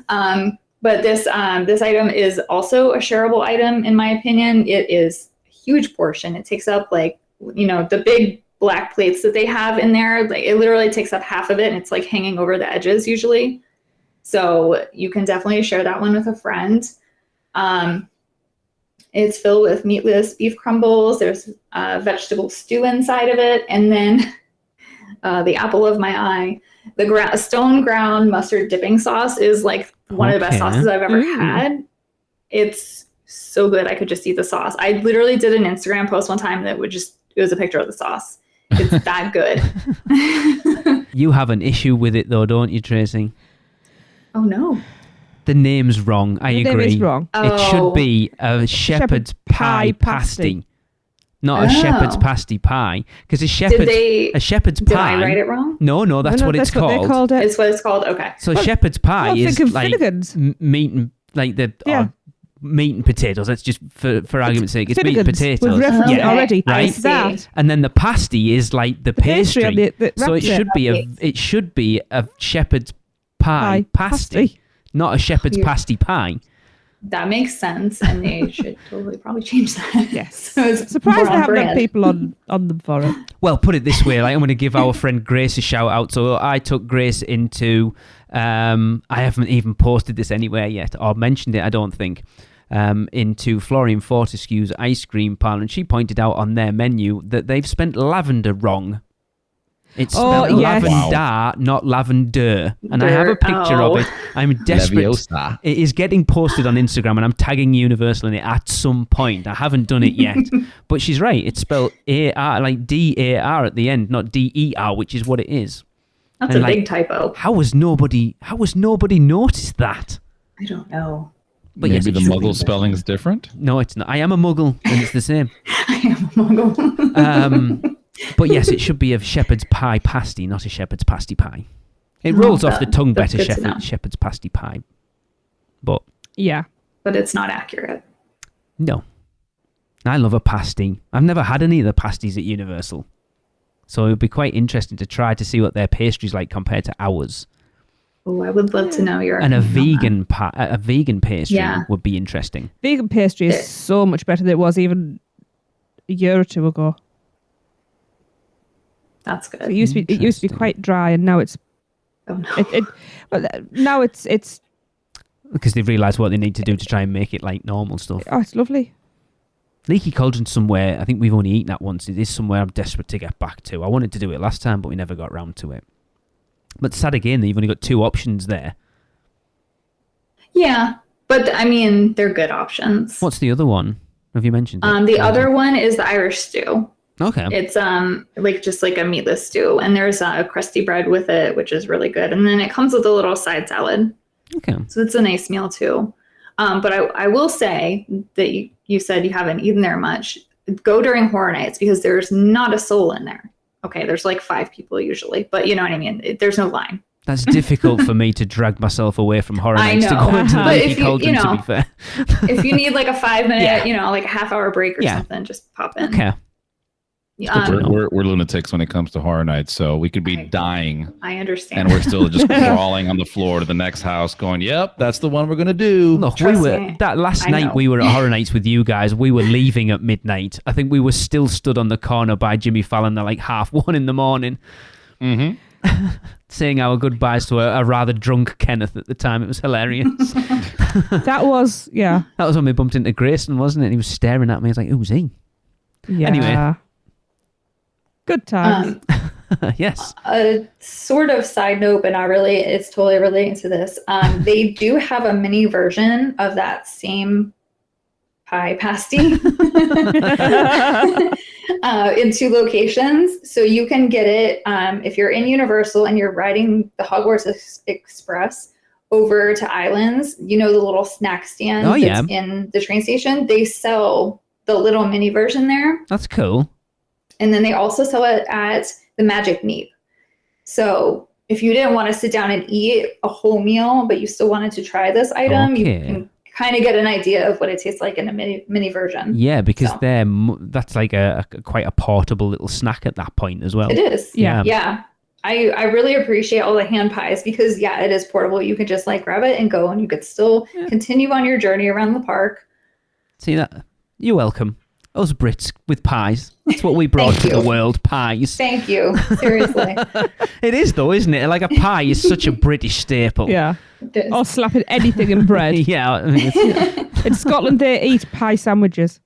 But this item is also a shareable item, in my opinion. It is huge portion. It takes up like, the big black plates that they have in there. Like it literally takes up half of it, and it's like hanging over the edges usually. So you can definitely share that one with a friend. It's filled with meatless beef crumbles. There's vegetable stew inside of it, and then the apple of my eye, the stone ground mustard dipping sauce is like one of the best sauces I've ever had. It's so good. I could just eat the sauce. I literally did an Instagram post one time that it was a picture of the sauce. It's that good. You have an issue with it though, don't you, Tracy? Oh no. The name's wrong. I agree. The name is wrong. It should be a shepherd's pie pasty. Not a shepherd's pasty pie. Because a shepherd's pie... Did I write it wrong? No, that's what it's called. What they called it. It's what it's called? Okay. So shepherd's pie is like meat and... Like the... meat and potatoes. Let's just, for argument's sake, it's meat and potatoes. We've referenced it already. Right? That. And then the pasty is like the pastry. So it should be a shepherd's pie pasty, not a shepherd's pasty pie. That makes sense, and they should probably change that. Yes. So it's surprised they haven't had people on them for it. Well, put it this way, like, I'm going to give our friend Grace a shout out. So I took Grace into, I haven't even posted this anywhere yet, or mentioned it, I don't think, into Florian Fortescue's ice cream parlor, and she pointed out on their menu that they've spent lavender wrong. It's spelled lavender, not lavender. And I have a picture of it. I'm desperate. Leviosa. It is getting posted on Instagram, and I'm tagging Universal in it at some point. I haven't done it yet. But she's right. It's spelled A-R, like D-A-R at the end, not D-E-R, which is what it is. That's a big typo. How has nobody noticed that? I don't know. But maybe the Muggle spelling is different? No, it's not. I am a Muggle, and it's the same. I am a Muggle. But yes, it should be a shepherd's pie pasty, not a shepherd's pasty pie. It rolls off the tongue better, shepherd's pasty pie. But it's not accurate. No. I love a pasty. I've never had any of the pasties at Universal. So it would be quite interesting to try to see what their pastry's like compared to ours. Oh, I would love to know your opinion. And a vegan pastry would be interesting. Vegan pastry is so much better than it was even a year or two ago. That's good. So it used to be quite dry, and now it's. Oh no. Now it's because they've realised what they need to do to try and make it like normal stuff. Oh, it's lovely. Leaky Cauldron's somewhere. I think we've only eaten that once. It is somewhere I'm desperate to get back to. I wanted to do it last time, but we never got round to it. But sad again that you've only got two options there. Yeah, but I mean they're good options. What's the other one? Have you mentioned it? The other one is the Irish stew. Okay. It's just like a meatless stew, and there's a crusty bread with it, which is really good. And then it comes with a little side salad. Okay. So it's a nice meal too. But I will say that you said you haven't eaten there much. Go during horror nights because there's not a soul in there. Okay, there's like 5 people usually, but you know what I mean? There's no line. That's difficult for me to drag myself away from horror nights to go into the Leaky Cauldron, to be fair. If you need like a 5-minute, like a half-hour break or something, just pop in. Okay. We're lunatics when it comes to horror nights, so we could be dying. I understand. And we're still just crawling on the floor to the next house going, yep, that's the one we're going to do. Look, that last night we were at horror nights with you guys, we were leaving at midnight. I think we were still stood on the corner by Jimmy Fallon at like 1:30 in the morning. Mm-hmm. saying our goodbyes to a rather drunk Kenneth at the time. It was hilarious. That was, yeah. That was when we bumped into Grayson, wasn't it? And he was staring at me. I was like, who's he? Yeah. Anyway. Good times. Yes. A sort of side note, but not really. It's totally relating to this. They do have a mini version of that same pie pasty in 2 locations. So you can get it if you're in Universal and you're riding the Hogwarts Express over to Islands. You know, the little snack stand that's in the train station? They sell the little mini version there. That's cool. And then they also sell it at the Magic Meat. So if you didn't want to sit down and eat a whole meal, but you still wanted to try this item, you can kind of get an idea of what it tastes like in a mini version. Yeah, because that's like a quite a portable little snack at that point as well. It is. Yeah. I really appreciate all the hand pies because it is portable. You can just like grab it and go, and you could still continue on your journey around the park. See that? You're welcome. Us Brits with pies. That's what we brought to the world, pies. Thank you. Seriously. It is though, isn't it? Like a pie is such a British staple. Yeah. Or slapping anything in bread. Yeah. I mean, in Scotland, they eat pie sandwiches.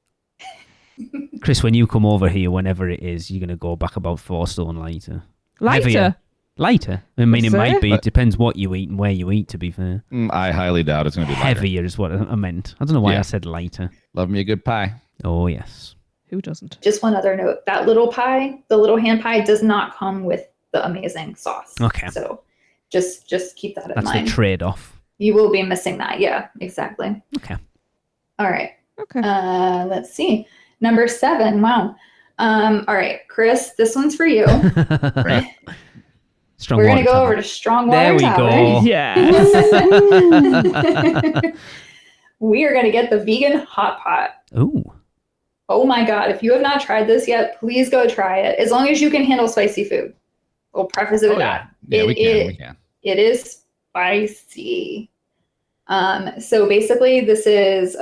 Chris, when you come over here, whenever it is, you're going to go back about 4 stone lighter. Lighter? Lighter? I mean, it might be. It depends what you eat and where you eat, to be fair. I highly doubt it's going to be lighter. Heavier is what I meant. I don't know why I said lighter. Love me a good pie. Oh, yes. Who doesn't? Just one other note. That little pie, the little hand pie, does not come with the amazing sauce. Okay. So just keep that in mind. That's the trade-off. You will be missing that. Yeah, exactly. Okay. All right. Okay. Let's see. Number 7. Wow. All right, Chris, this one's for you. Strong We're going to water go tower. over to Strong Water There we go. Yes. We are going to get the vegan hot pot. Ooh. Oh my God. If you have not tried this yet, please go try it. As long as you can handle spicy food. We'll preface it with that. Yeah, we can. It is spicy. So basically this is,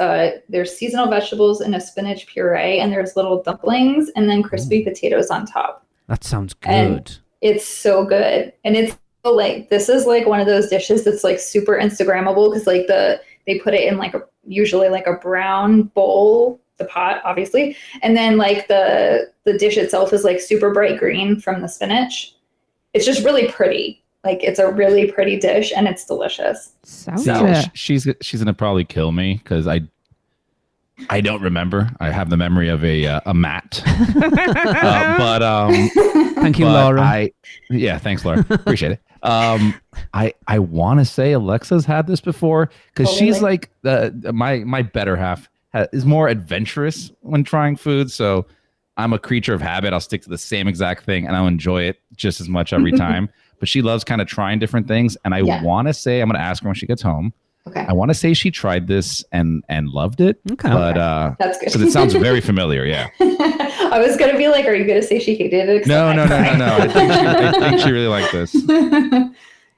there's seasonal vegetables in a spinach puree, and there's little dumplings and then crispy potatoes on top. That sounds good. And it's so good. And it's like, this is like one of those dishes that's like super Instagrammable because like they put it in like usually like a brown bowl, the pot obviously, and then like the dish itself is like super bright green from the spinach. It's just really pretty. Like it's a really pretty dish and it's delicious. Sounds So she's gonna probably kill me because I don't remember. I have the memory of a mat. Thank you, Laura. Thanks, Laura. Appreciate it. I want to say Alexa's had this before because she's like my better half is more adventurous when trying food. So I'm a creature of habit. I'll stick to the same exact thing and I'll enjoy it just as much every time. But she loves kind of trying different things. And I want to say, I'm going to ask her when she gets home. Okay. I want to say she tried this and loved it. Okay. But that's good. because it sounds very familiar. Yeah. I was going to be like, are you going to say she hated it? No. I think she really liked this.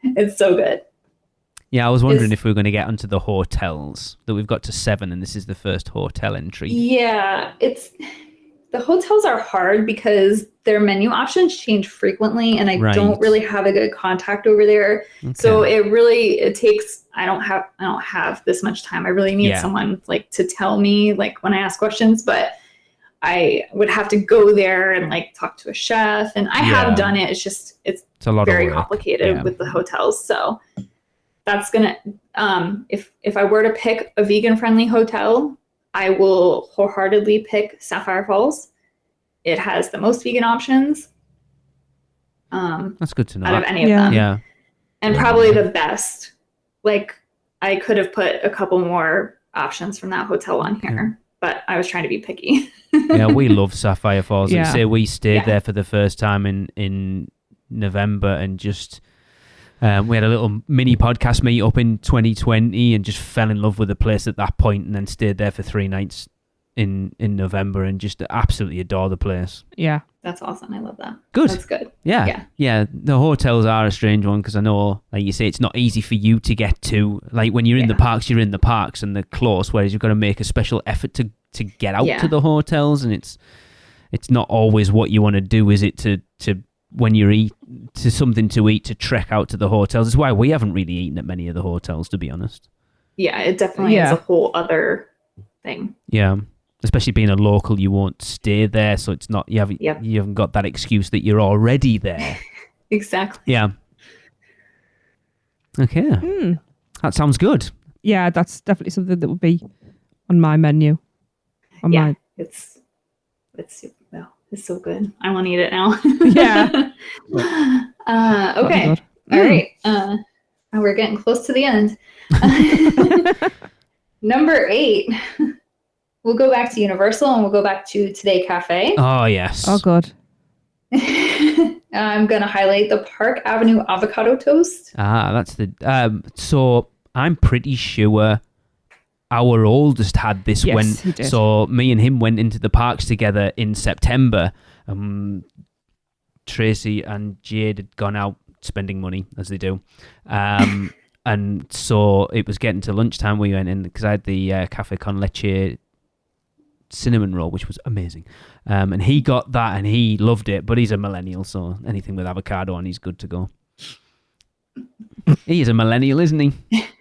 It's so good. Yeah, I was wondering if we were going to get onto the hotels, that we've got to 7 and this is the first hotel entry. Yeah, the hotels are hard because their menu options change frequently and I don't really have a good contact over there. Okay. So it takes, I don't have this much time. I really need someone like to tell me like when I ask questions, but I would have to go there and like talk to a chef, and I have done it. It's just, it's a lot very complicated with the hotels. So that's gonna, if I were to pick a vegan friendly hotel, I will wholeheartedly pick Sapphire Falls. It has the most vegan options. That's good to know. Out of any of them. Yeah. And probably the best. Like I could have put a couple more options from that hotel on here, but I was trying to be picky. Yeah, we love Sapphire Falls. Yeah. Say we stayed there for the first time in November and just we had a little mini podcast meet up in 2020 and just fell in love with the place at that point, and then stayed there for 3 nights in November and just absolutely adore the place. Yeah. That's awesome. I love that. Good. That's good. Yeah. The hotels are a strange one because I know, like you say, it's not easy for you to get to. Like when you're in the parks, you're in the parks and they're close, whereas you've got to make a special effort to get out to the hotels, and it's not always what you want to do, is it? To when you eat to something to eat to trek out to the hotels. It's why we haven't really eaten at many of the hotels, to be honest. Yeah, it definitely is a whole other thing. Yeah. Especially being a local, you won't stay there, so it's not you haven't got that excuse that you're already there. Exactly. Yeah. Okay. That sounds good. Yeah, that's definitely something that would be on my menu. It's so good. I want to eat it now. Yeah. Okay. All right. We're getting close to the end. Number 8. We'll go back to Universal and we'll go back to Today Cafe. Oh, yes. Oh, God. I'm going to highlight the Park Avenue avocado toast. That's the... so I'm pretty sure our oldest had this Yes, when... he did. So me and him went into the parks together in September. Tracy and Jade had gone out spending money, as they do. And so it was getting to lunchtime. We went in because I had the Cafe con Leche cinnamon roll, which was amazing. And he got that and he loved it, but he's a millennial, so anything with avocado on, he's good to go. He is a millennial, isn't he?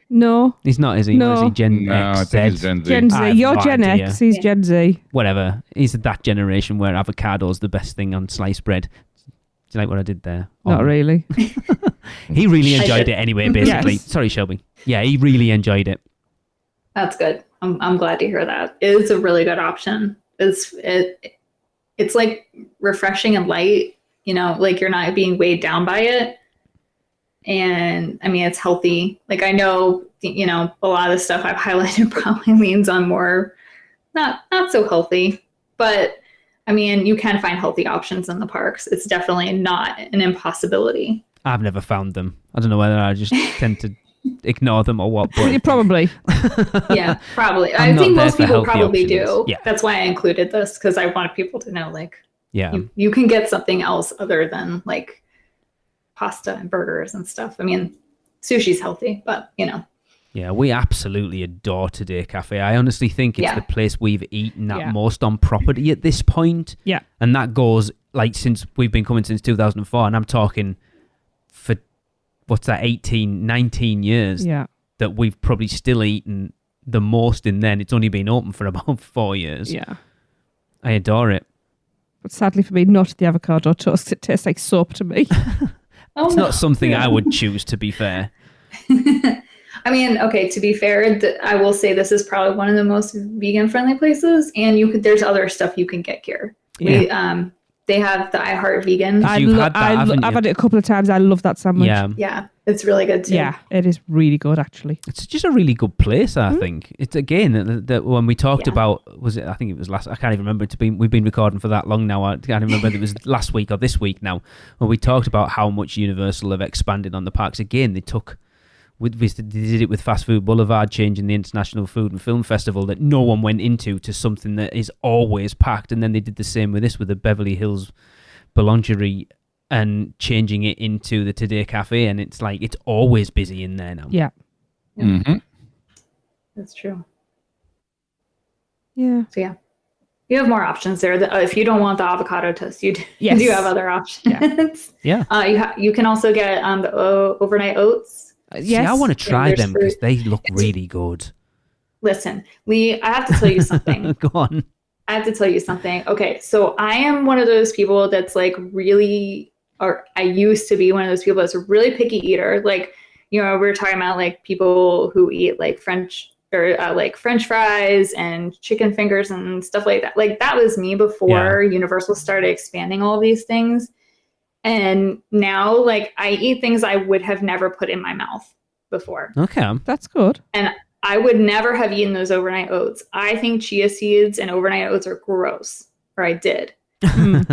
No. He's not, is he? No. Or is he Gen No, I X? think he's Gen Z. Gen Z. I have You're no Gen idea. X. He's Gen Z. Whatever. He's that generation where avocado's the best thing on sliced bread. Do you like what I did there? Not really. He really enjoyed it anyway, basically. Yes. Sorry, Shelby. Yeah, he really enjoyed it. That's good. I'm glad to hear that. It's a really good option. It's like refreshing and light, like you're not being weighed down by it. And I mean, it's healthy. Like I know, a lot of the stuff I've highlighted probably leans on more not so healthy, but I mean, you can find healthy options in the parks. It's definitely not an impossibility. I've never found them. I don't know whether I just tend to ignore them or what. But Probably. Yeah, probably. I'm I think not there most for people healthy probably options. do. Yeah. That's why I included this, because I want people to know, you can get something else other than like pasta and burgers and stuff. I mean, sushi's healthy, but Yeah, we absolutely adore Today Cafe. I honestly think it's the place we've eaten at most on property at this point. Yeah. And that goes, since we've been coming since 2004, and I'm talking for, 19 years that we've probably still eaten the most in then. It's only been open for about 4 years. Yeah. I adore it. But sadly for me, not the avocado toast. It tastes like soap to me. It's not something I would choose, to be fair. I mean, okay, to be fair, I will say this is probably one of the most vegan-friendly places, and there's other stuff you can get here. Yeah. They have the I Heart Vegan. You've had that, haven't you? I've had it a couple of times. I love that sandwich. Yeah, it's really good too. Yeah, it is really good, actually. It's just a really good place, I think. It's again that when we talked about, I think it was last. I can't even remember. We've been recording for that long now. I can't remember if it was last week or this week now. When we talked about how much Universal have expanded on the parks. Again, they did it with Fast Food Boulevard, changing the International Food and Film Festival that no one went into to something that is always packed. And then they did the same with this, with the Beverly Hills Boulangerie, and changing it into the Today Cafe. And it's it's always busy in there now. Yeah. Mm-hmm. That's true. Yeah. So yeah, you have more options there. If you don't want the avocado toast, you do have other options. Yeah. You can also get the overnight oats. Yes. See, I want to try them because they look It's- really good. Listen, Lee, I have to tell you something. Go on. I have to tell you something. Okay, so I am one of those people that's really, or I used to be one of those people that's a really picky eater. We were talking about people who eat French fries and chicken fingers and stuff like that. That was me before Universal started expanding all these things. And now, I eat things I would have never put in my mouth before. Okay. That's good. And I would never have eaten those overnight oats. I think chia seeds and overnight oats are gross, or I did.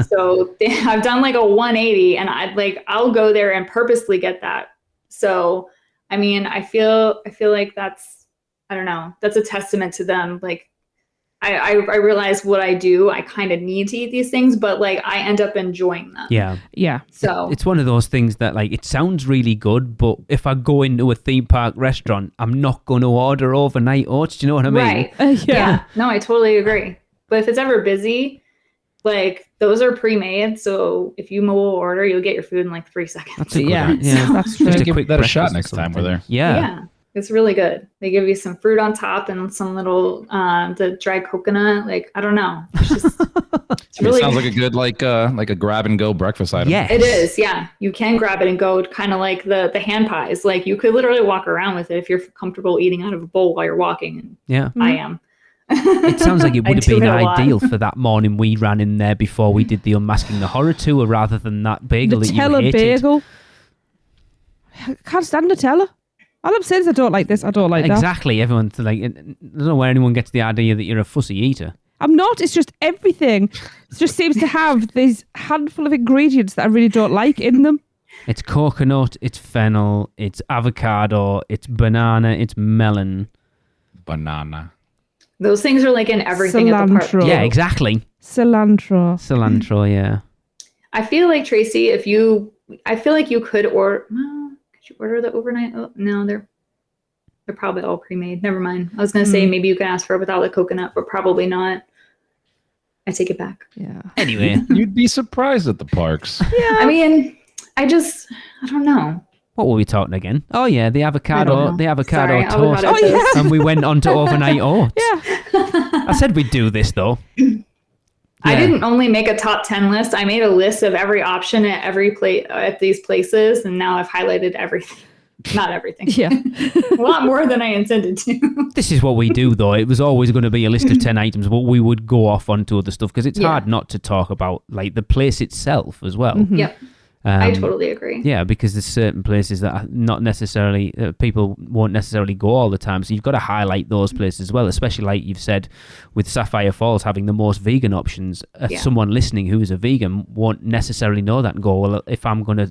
So I've done a 180, and I'll go there and purposely get that. So, I mean, I feel like that's, I don't know, that's a testament to them. I realize what I do. I kind of need to eat these things, but I end up enjoying them. Yeah. Yeah. So It's one of those things that it sounds really good, but if I go into a theme park restaurant, I'm not going to order overnight oats. Do you know what I mean? right. Yeah. No, I totally agree. But if it's ever busy, Like those are pre-made, so if you mobile order, you'll get your food in like 3 seconds. That's a good idea. That's true. Just a Give quick that a shot breakfast next or time we're something. there. Yeah. It's really good. They give you some fruit on top and some little the dried coconut. Like I don't know. It's just it's really It sounds like a good like a grab and go breakfast item. Yes. It is, yeah. You can grab it and go, kind of like the hand pies. Like you could literally walk around with it if you're comfortable eating out of a bowl while you're walking. And Yeah. I am. It sounds like it I would have do been it a lot. ideal for that morning we ran in there before we did the Unmasking the Horror tour, rather than that bagel that you Nutella hated. bagel. I can't stand Nutella. All I'm saying is I don't like this. I don't like that. Exactly. Everyone's like, I don't know where anyone gets the idea that you're a fussy eater. I'm not. It's just everything. It just seems to have this handful of ingredients that I really don't like in them. It's coconut, it's fennel, it's avocado, it's banana, it's melon. Banana. Those things are like in everything at the park. Cilantro. Yeah, exactly. Cilantro. Yeah. I feel like Tracy, I feel like you could order. Well, could you order the overnight? Oh, no, they're probably all pre-made. Never mind. I was gonna say maybe you can ask for it without the coconut, but probably not. I take it back. Yeah. Anyway, You'd be surprised at the parks. I mean, I don't know. what were we talking again? Oh yeah, the I avocado don't know. toast. Avocado toast. And we went on to overnight oats. Yeah. I said we'd do this though. I Yeah. didn't only make a top 10 list. I made a list of every option at every place at these places, and now I've highlighted everything. Not everything. Yeah. A lot more than I intended to. This is what we do though. It was always going to be a list of 10 items, but we would go off onto other stuff because it's Yeah. hard not to talk about like the place itself as well. Yep. I totally agree. Yeah, because there's certain places that are not necessarily people won't necessarily go all the time, so you've got to highlight those places as well. Especially like you've said, with Sapphire Falls having the most vegan options. Yeah. Someone listening who is a vegan won't necessarily know that and go, well, if I'm gonna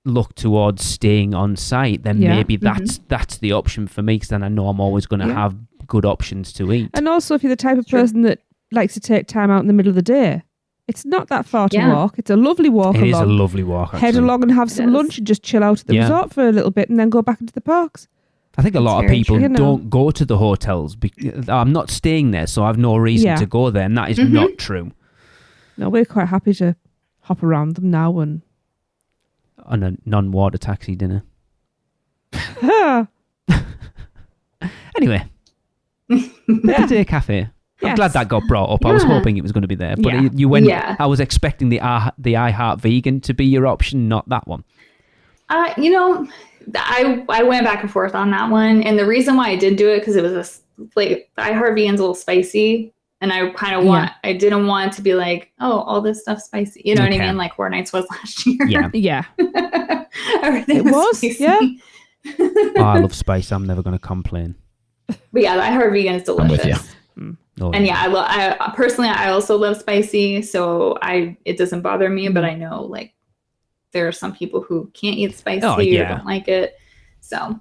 look towards staying on site, then Yeah. maybe that's the option for me, because then I know I'm always going to Yeah. have good options to eat. And also, if you're the type of Sure. person that likes to take time out in the middle of the day, it's not that far to Yeah. walk. It's a lovely walk It along. is a lovely walk. Head Actually. along and have It some is. lunch and just chill out at the Yeah. resort for a little bit and then go back into the parks. I think a lot of very people true. You know. don't go to the hotels. I'm not staying there, so I have no reason Yeah. to go there, and that is Mhm. not true. No, we're quite happy to hop around them now and On a non-water taxi dinner. Anyway, the day cafe. I'm Yes. glad that got brought up. I was Yeah. hoping it was going to be there, but Yeah. you went. Yeah. I was expecting the I Heart Vegan to be your option, not that one. You know, I went back and forth on that one, and the reason why I did do it because it was like I heard vegan's a little spicy, and I kind of I didn't want to be like, oh, all this stuff's spicy. You know what Okay. I mean? Like Horror Nights was last year. Yeah. yeah. Everything It was, spicy. yeah. Oh, I love spice. I'm never going to complain. But yeah, I heard vegan is delicious. I'm with you. Oh, And yeah, I personally, I also love spicy, so it doesn't bother me. But I know like there are some people who can't eat spicy Oh, or yeah. don't like it. So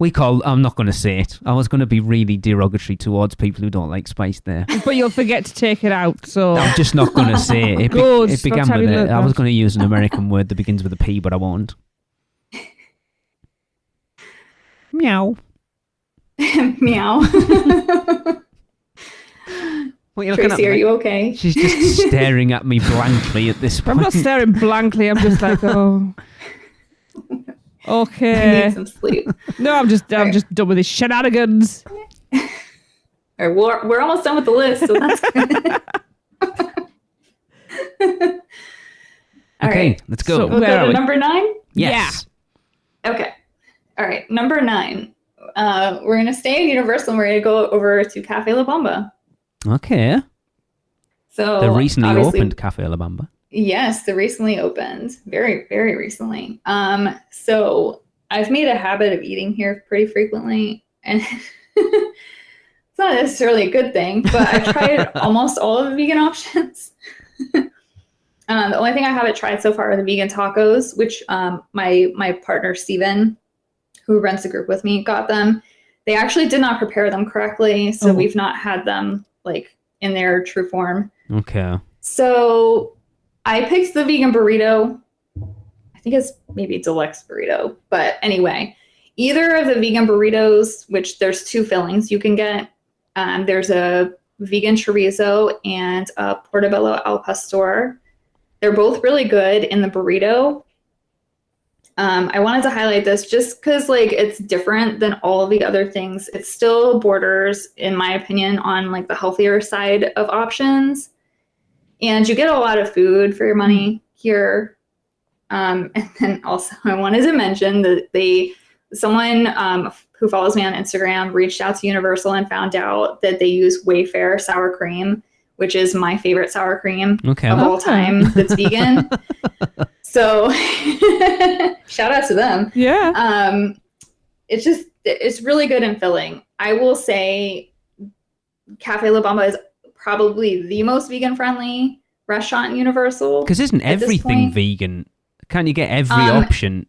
I'm not going to say it. I was going to be really derogatory towards people who don't like spice there. But you'll forget to take it out, so I'm just not going to say it. Good. It began That's how with we it. learnt I was that. going to use an American word that begins with a P, but I won't. Meow. meow. What are you looking Tracy, at? are you okay? She's just staring at me blankly at this I'm point. not staring blankly. I'm just like, oh, I okay. need some sleep. No, I'm just done with these shenanigans. All right, we're almost done with the list, so that's good. All Okay, right. let's go. So- We'll Where go are to we? number 9. Yes. Okay. All right. Number 9. We're going to stay at Universal and we're going to go over to Cafe La Bamba. Okay. So The recently obviously- opened Cafe La Bamba. Yes, the recently opened. Very, very recently. So I've made a habit of eating here pretty frequently, and it's not necessarily a good thing, but I tried almost all of the vegan options. The only thing I haven't tried so far are the vegan tacos, which my partner Steven, who runs the group with me, got them. They actually did not prepare them correctly, so we've not had them like in their true form. Okay. So I picked the vegan burrito. I think it's maybe deluxe burrito, but anyway, either of the vegan burritos, which there's 2 fillings you can get. There's a vegan chorizo and portobello al pastor. They're both really good in the burrito. I wanted to highlight this just because like it's different than all of the other things. It still borders, in my opinion, on like the healthier side of options. And you get a lot of food for your money here. And then also I wanted to mention that someone who follows me on Instagram reached out to Universal and found out that they use Wayfair sour cream, which is my favorite sour cream of all time that's vegan. So shout out to them. Yeah. It's really good and filling. I will say Cafe La Bamba is probably the most vegan friendly restaurant in Universal. Because isn't everything vegan? Can't you get every option?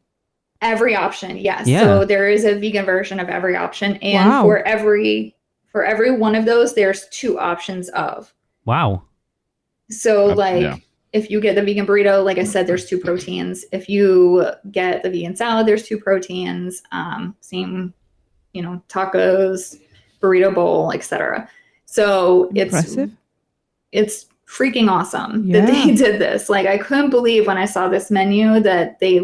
Every option, yes. Yeah. So there is a vegan version of every option. And for every one of those, there's 2 options of. Wow. So if you get the vegan burrito, like I said, there's 2 proteins. If you get the vegan salad, there's 2 proteins. Same, tacos, burrito bowl, etc. So Impressive. It's freaking awesome that they did this. Like I couldn't believe when I saw this menu that they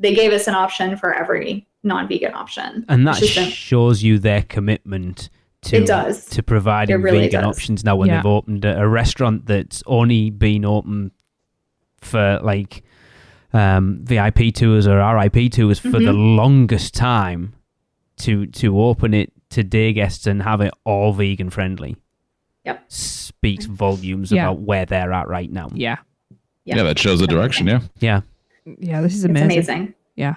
gave us an option for every non-vegan option. And that shows you their commitment to providing vegan options now when they've opened a restaurant that's only been open for like VIP tours or RIP tours for the longest time to open it to day guests and have it all vegan friendly. Yep. Speaks volumes about where they're at right now. Yeah. Yeah, that shows the direction, Yeah. Yeah, this is amazing. It's amazing. Yeah.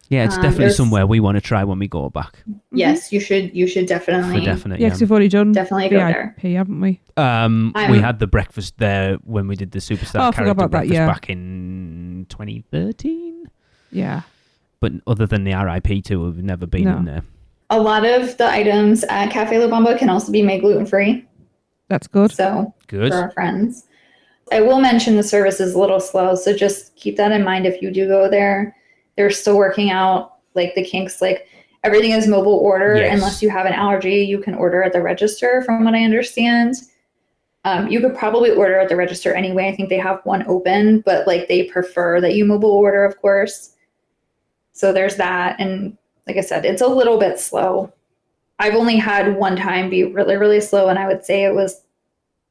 Yeah, it's definitely somewhere we want to try when we go back. Yes, you should definitely. For definite, Yeah, because we've already done definitely go there. VIP, haven't we? We had the breakfast there when we did the Superstar character breakfast back in 2013. Yeah. But other than the RIP tour, we've never been in there. A lot of the items at Cafe La Bamba can also be made gluten-free. That's good. So good for our friends. I will mention the service is a little slow, so just keep that in mind if you do go there. They're still working out like the kinks. Like everything is mobile order unless you have an allergy. You can order at the register, from what I understand. You could probably order at the register anyway. I think they have one open, but like they prefer that you mobile order, of course. So there's that. And like I said, it's a little bit slow. I've only had one time be really, really slow, and I would say it was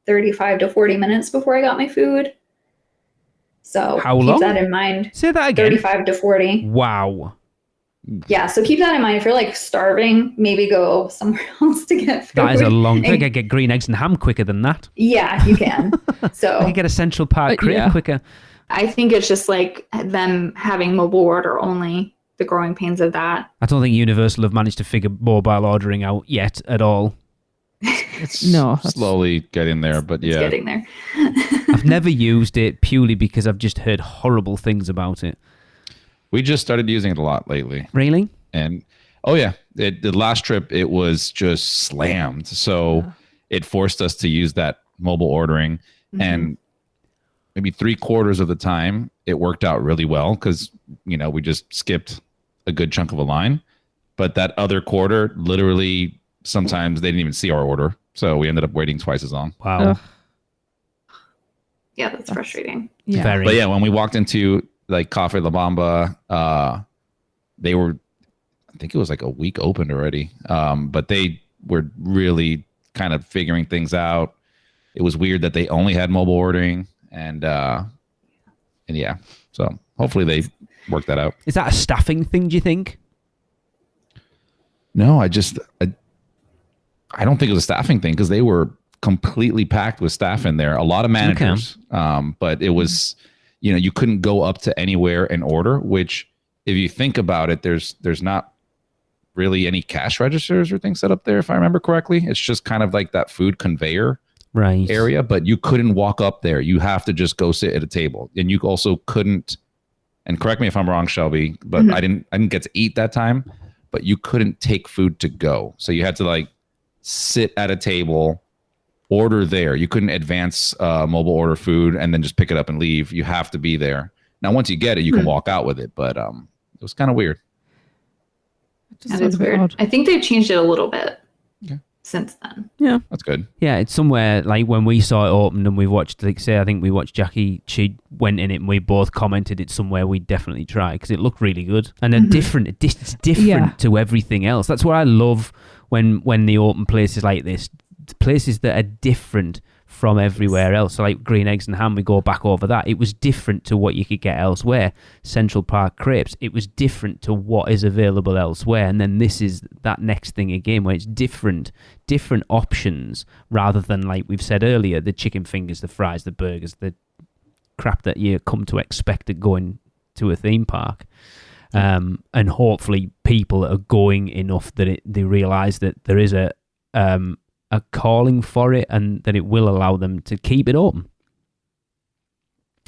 35 to 40 minutes before I got my food. So keep that in mind. Say that again. 35 to 40. Wow. Yeah, so keep that in mind. If you're like starving, maybe go somewhere else to get food. That is a long thing. I could get green eggs and ham quicker than that. Yeah, you can. So I could get a Central Park crib quicker. I think it's just like them having mobile order only, the growing pains of that. I don't think Universal have managed to figure mobile ordering out yet at all. It's slowly getting there, but it's getting there. I've never used it purely because I've just heard horrible things about it. We just started using it a lot lately. Really? And the last trip it was just slammed. So it forced us to use that mobile ordering, and maybe 3/4 of the time it worked out really well because we just skipped a good chunk of a line. But that other quarter, literally, sometimes they didn't even see our order, so we ended up waiting twice as long. Wow. Yeah, that's frustrating. Yeah. Very. But yeah, when we walked into like Cafe La Bamba, they were, I think it was like a week open already. But they were really kind of figuring things out. It was weird that they only had mobile ordering, and yeah, so hopefully they work that out. Is that a staffing thing, do you think? No, I don't think it was a staffing thing because they were completely packed with staff in there. A lot of managers, but it was, you couldn't go up to anywhere and order. Which, if you think about it, there's not really any cash registers or things set up there, if I remember correctly. It's just kind of like that food conveyor area, but you couldn't walk up there. You have to just go sit at a table, and you also couldn't. And correct me if I'm wrong, Shelby, but I didn't get to eat that time. But you couldn't take food to go, so you had to like sit at a table, order there. You couldn't advance mobile order food and then just pick it up and leave. You have to be there. Now, once you get it, you can walk out with it, but it was kind of weird. That is weird. I think they've changed it a little bit. Okay. since then. Yeah. That's good. Yeah, it's somewhere like when we saw it open and we watched, like say, I think we watched Jackie, she went in it and we both commented it's somewhere we'd definitely try because it looked really good. And it's different to everything else. That's what I love when they open places like this, places that are different from everywhere else. So like Green Eggs and Ham, we go back over that. It was different to what you could get elsewhere. Central Park Crepes, it was different to what is available elsewhere. And then this is that next thing again, where it's different options rather than, like we've said earlier, the chicken fingers, the fries, the burgers, the crap that you come to expect at going to a theme park. And hopefully people are going enough that they realise that there is a calling for it and that it will allow them to keep it open.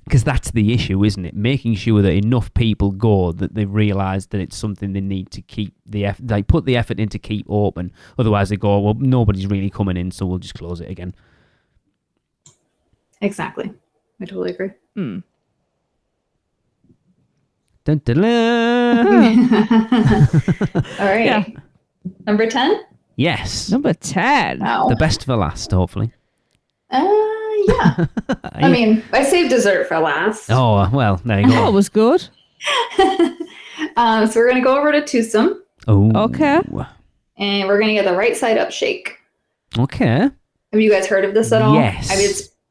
Because that's the issue, isn't it? Making sure that enough people go that they realise that it's something they need to keep put the effort in to keep open. Otherwise they go, well, nobody's really coming in, so we'll just close it again. Exactly. I totally agree. Dun, dun, dun. All right. Yeah. Number 10? Yes. Number 10. Wow. The best for last, hopefully. Yeah. I mean, I saved dessert for last. Oh, well, there you go. Oh, it was good. So we're going to go over to Twosome. Oh. Okay. And we're going to get the right side up shake. Okay. Have you guys heard of this at all? Yes. I mean,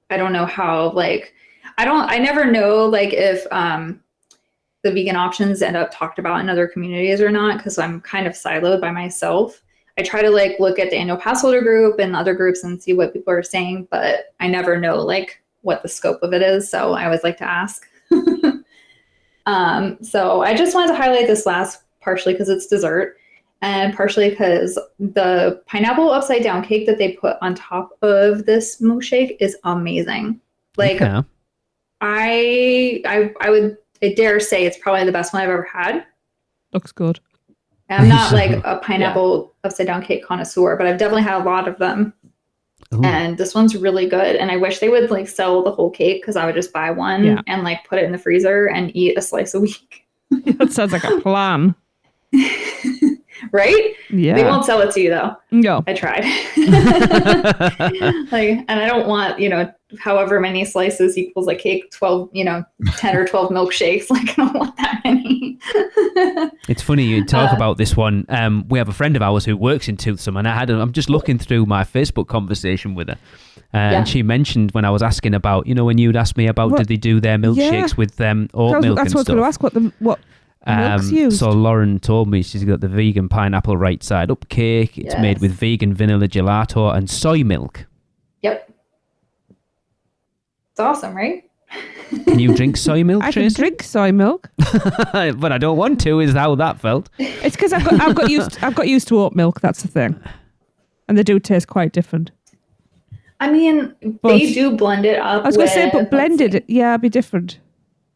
I don't know how, I never know, if the vegan options end up talked about in other communities or not, because I'm kind of siloed by myself. I try to look at the annual pass holder group and other groups and see what people are saying, but I never know what the scope of it is. So I always like to ask. So I just wanted to highlight this last, partially because it's dessert and partially because the pineapple upside down cake that they put on top of this milkshake is amazing. Okay. I dare say it's probably the best one I've ever had. Looks good. I'm not a pineapple upside down cake connoisseur, but I've definitely had a lot of them. Ooh. And this one's really good. And I wish they would sell the whole cake, because I would just buy one and put it in the freezer and eat a slice a week. That sounds like a plan. Right? Yeah. They won't sell it to you though. No. I tried. And I don't want, however many slices equals a cake, 12, 10 or 12 milkshakes. I don't want that many. It's funny you talk about this one. We have a friend of ours who works in Toothsome, and I'm just looking through my Facebook conversation with her. And she mentioned when I was asking about, when you'd asked me about did they do their milkshakes with oat milk That's and what I was stuff. going to ask, what milk's used. So Lauren told me she's got the vegan pineapple right side up cake. It's made with vegan vanilla gelato and soy milk. Yep. It's awesome, right? Can you drink soy milk, I can Tracy? drink soy milk, but I don't want to. Is how that felt. It's because I've got used to oat milk. That's the thing, and they do taste quite different. I mean, they do blend it up. I was going to say, but blended, it'd be different.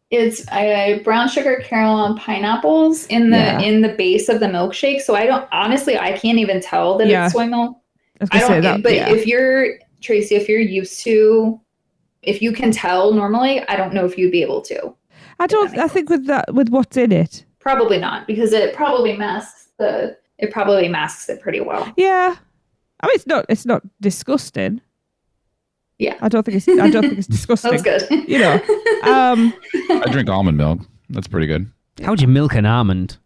It's brown sugar, caramel, and pineapples in the base of the milkshake. So I can't even tell that it's soy milk. If you're Tracy, if you can tell normally, I don't know if you'd be able to. I think with what's in it, probably not, because it probably masks it pretty well. Yeah, I mean it's not disgusting. Yeah, I don't think it's disgusting. That's good. I drink almond milk. That's pretty good. How would you milk an almond?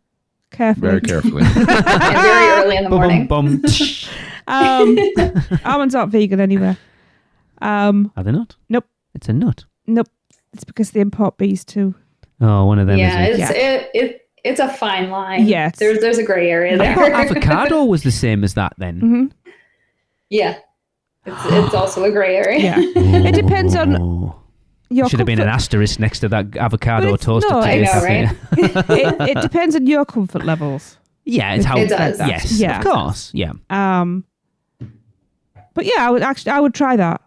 Carefully. Very carefully. And very early in the morning. Bum, almonds aren't vegan anywhere. Are they not? Nope. It's a nut. Nope. It's because they import bees too. Oh, one of them. Yeah, is it? It's a fine line. Yeah, there's a gray area I there. thought avocado was the same as that then. Mm-hmm. Yeah, it's also a gray area. Yeah, it depends on your. Should have been an asterisk next to that avocado toasted. No, I know, right? it depends on your comfort levels. Yeah, it's how it does. Yes, yeah, of course. Yeah. But yeah, I would try that.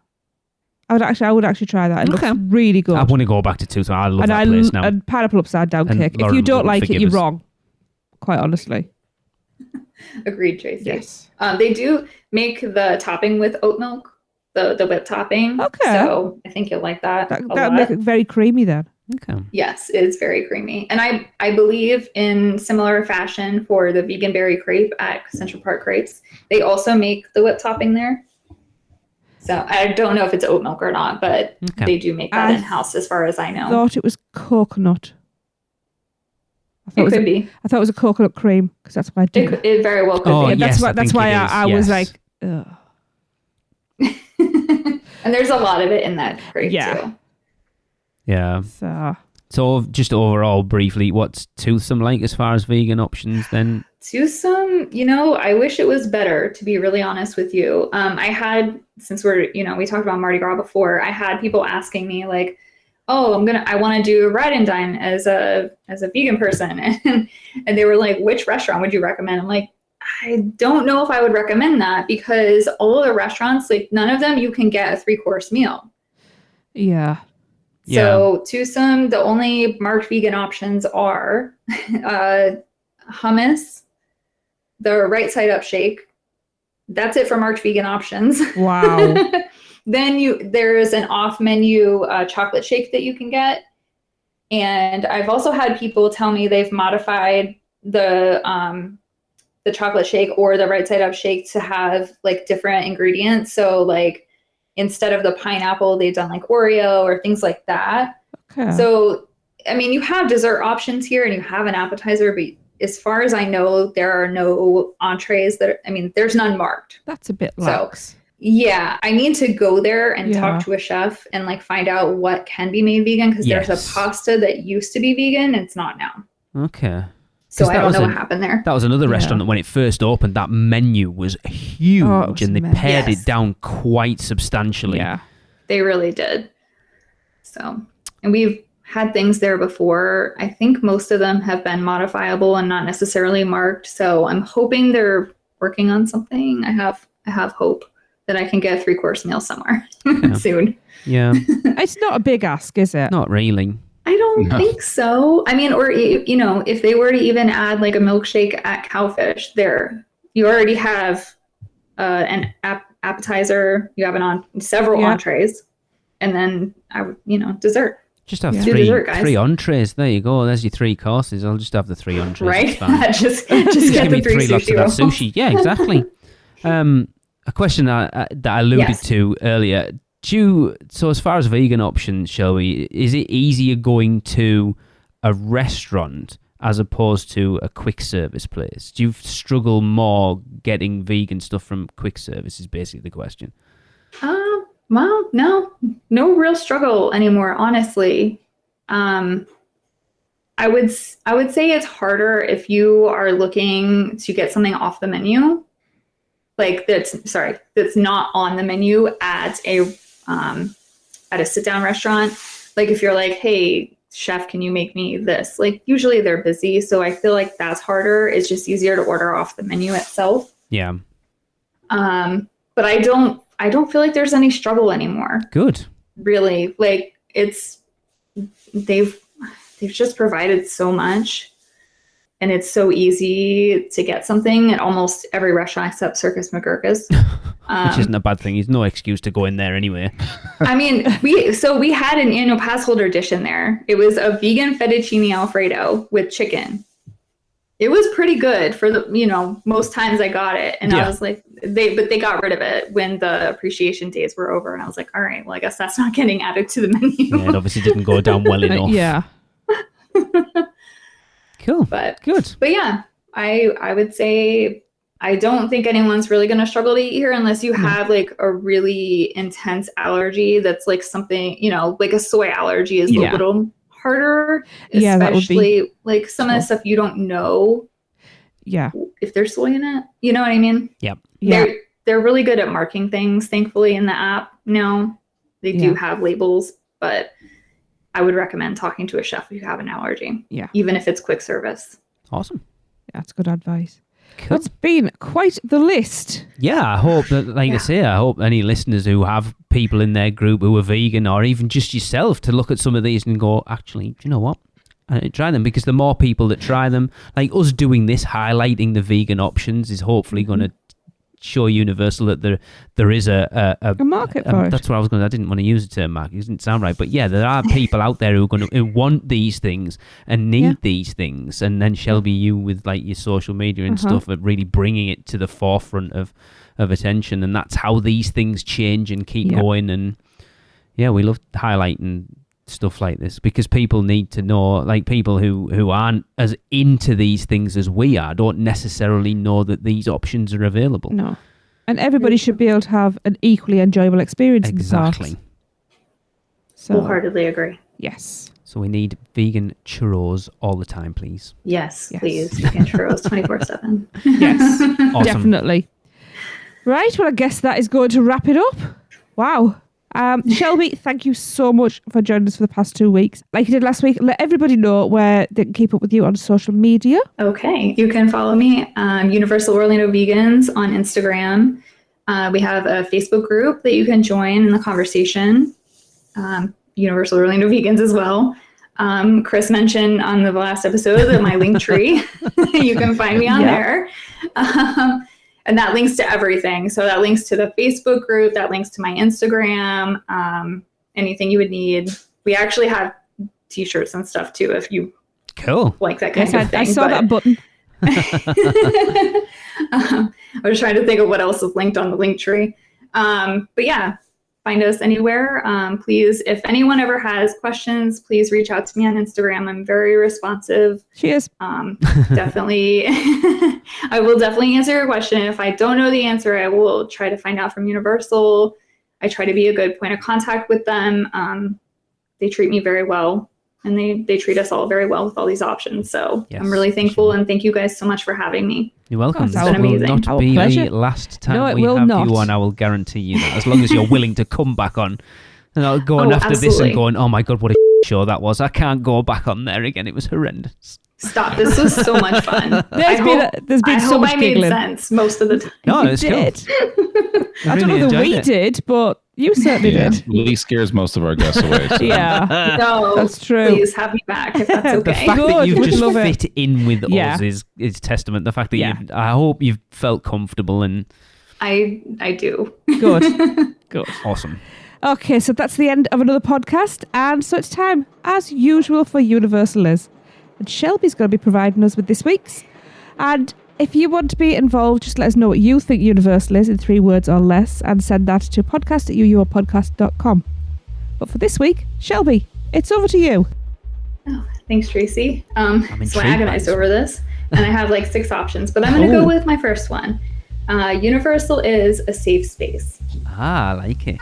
I would actually try that. It looks really good. I want to go back to Toothsome. I love that place now. And pineapple upside down And cake. Lauren If you don't will like it, forgive you're us. wrong. Quite honestly. Agreed, Tracy. Yes. They do make the topping with oat milk, the whipped topping. Okay. So I think you'll like that. That would make it very creamy then. Okay. Yes, it's very creamy. And I believe in similar fashion for the vegan berry crepe at Central Park Crepes, they also make the whipped topping there. So I don't know if it's oat milk or not, but they do make that in-house as far as I know. I thought it was coconut. It could be. I thought it was a coconut cream because that's what I do. It very well could be. Yeah, that's why I was like, ugh. And there's a lot of it in that crepe too. Yeah. So just overall, briefly, what's Toothsome like as far as vegan options then? Toothsome, I wish it was better, to be really honest with you. I had, since we talked about Mardi Gras before, I had people asking me like, oh, I want to do a ride and dine as a vegan person. And they were like, which restaurant would you recommend? I'm like, I don't know if I would recommend that because all of the restaurants, like none of them you can get a 3-course meal. Yeah. So Toothsome, the only marked vegan options are hummus, the right side up shake. That's it for marked vegan options. Wow. Then there's an off menu chocolate shake that you can get. And I've also had people tell me they've modified the chocolate shake or the right side up shake to have like different ingredients. So like instead of the pineapple, they've done like Oreo or things like that. Okay. So, I mean, you have dessert options here and you have an appetizer, but as far as I know, there are no entrees there's none marked. That's a bit lax. So, yeah, I need to go there and talk to a chef and like find out what can be made vegan because there's a pasta that used to be vegan and it's not now. Okay. So I don't know what happened there. That was another restaurant that when it first opened, that menu was huge and they pared it down quite substantially. Yeah, they really did. So, and we've had things there before. I think most of them have been modifiable and not necessarily marked. So I'm hoping they're working on something. I have hope that I can get a 3-course meal somewhere soon. Yeah. It's not a big ask, is it? Not really. I don't think so. I mean, or, if they were to even add like a milkshake at Cowfish there, you already have an appetizer, you have several entrees, and then, dessert. Just have three entrees. There you go. There's your 3 courses. I'll just have the 3 entrees. Right? Just give get me the 3 lots of that sushi. Yeah, exactly. A question that I alluded to earlier. So as far as vegan options, Shelby, is it easier going to a restaurant as opposed to a quick service place? Do you struggle more getting vegan stuff from quick service is basically the question. Well, no real struggle anymore, honestly. I would say it's harder if you are looking to get something off the menu. Like that's not on the menu at a sit-down restaurant. Like if you're like, hey, chef, can you make me this? Like usually they're busy. So I feel like that's harder. It's just easier to order off the menu itself. Yeah. But I don't feel like there's any struggle anymore. Good. Really. Like they've just provided so much. And it's so easy to get something at almost every restaurant except Circus McGurk's. Which isn't a bad thing. There's no excuse to go in there anyway. I mean, we had an annual pass holder dish in there. It was a vegan fettuccine Alfredo with chicken. It was pretty good for the, most times I got it. And I was like, they got rid of it when the appreciation days were over. And I was like, all right, well, I guess that's not getting added to the menu. Yeah, it obviously didn't go down well enough. Yeah. Cool. But good. But yeah, I would say I don't think anyone's really going to struggle to eat here unless you have like a really intense allergy that's like something, like a soy allergy is a little harder. Yeah, especially like some of the stuff you don't know. Yeah. If there's soy in it, you know what I mean? Yep. Yeah. They're really good at marking things, thankfully, in the app. No, they do have labels, but I would recommend talking to a chef if you have an allergy. Yeah. Even if it's quick service. Awesome. That's good advice. Cool. It's been quite the list. Yeah, I hope that, I say, I hope any listeners who have people in their group who are vegan or even just yourself to look at some of these and go, actually, do you know what? Try them, because the more people that try them, like us doing this, highlighting the vegan options is hopefully going to show Universal that there is a market for it. That's what I was going to. I didn't want to use the term market. It didn't sound right. But yeah, there are people out there who want these things and need these things. And then Shelby, you with like your social media and stuff, are really bringing it to the forefront of attention. And that's how these things change and keep going. And yeah, we love highlighting stuff like this because people need to know, like people who aren't as into these things as we are don't necessarily know that these options are available. No. And everybody should be able to have an equally enjoyable experience. Exactly. In the parks. So, Wholeheartedly agree. Yes. So we need vegan churros all the time, please. Yes. Please. Vegan churros 24/7. Yes. Awesome. Definitely. Right. Well, I guess that is going to wrap it up. Wow. Shelby, thank you so much for joining us for the past 2 weeks. Like you did last week, let everybody know where they can keep up with you on social media. Okay. You can follow me, Universal Orlando Vegans on Instagram. We have a Facebook group that you can join in the conversation. Universal Orlando Vegans as well. Chris mentioned on the last episode that my link tree, you can find me on there. And that links to everything. So that links to the Facebook group, that links to my Instagram, anything you would need. We actually have t-shirts and stuff too, if you like that kind of thing. I saw that button. I was trying to think of what else is linked on the link tree. But yeah, find us anywhere. Please, if anyone ever has questions, please reach out to me on Instagram. I'm very responsive. She is. Definitely. I will definitely answer your question. If I don't know the answer, I will try to find out from Universal. I try to be a good point of contact with them. They treat me very well, and they treat us all very well with all these options. So I'm really thankful, and thank you guys so much for having me. You're welcome. It's been amazing. Will not be the last time we have you on. I will guarantee you that, as long as you're willing to come back on. And I'll go on after this and going, oh my God, what a show that was. I can't go back on there again. It was horrendous. Stop. This was so much fun. There's been so much giggling. I made sense most of the time. No, it's cool. I don't know that we did, but you certainly did. Lee scares most of our guests away. So. Yeah. No, that's true. Please have me back if that's okay. The fact that you've just fit in with us is testament. The fact that I hope you've felt comfortable and I do. Good. Awesome. Okay, so that's the end of another podcast, and so it's time, as usual, for Universal Liz. And Shelby's going to be providing us with this week's. And if you want to be involved, just let us know what you think Universal is in 3 words or less, and send that to podcast@uuopodcast.com. But for this week, Shelby, it's over to you. Oh, thanks, Tracy. So I agonized over this, and I have like 6 options, but I'm going to go with my first one. Universal is a safe space. I like it.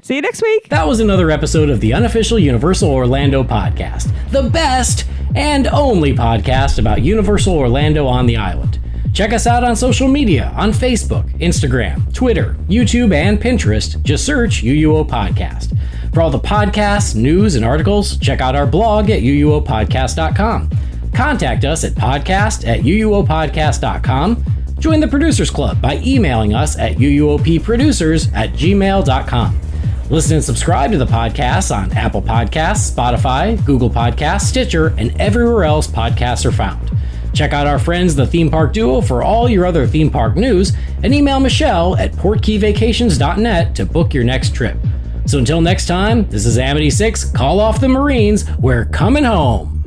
See you next week. That was another episode of the Unofficial Universal Orlando Podcast, the best and only podcast about Universal Orlando on the island. Check us out on social media on Facebook, Instagram, Twitter, YouTube, and Pinterest. Just search UUO Podcast. For all the podcasts, news, and articles, check out our blog at UUOpodcast.com. Contact us at podcast@UUOpodcast.com. Join the Producers Club by emailing us at UUOPproducers@gmail.com. Listen and subscribe to the podcast on Apple Podcasts, Spotify, Google Podcasts, Stitcher, and everywhere else podcasts are found. Check out our friends, the Theme Park Duo, for all your other theme park news, and email Michelle at PortKeyVacations.net to book your next trip. So until next time, this is Amity 6, Call Off the Marines, we're coming home.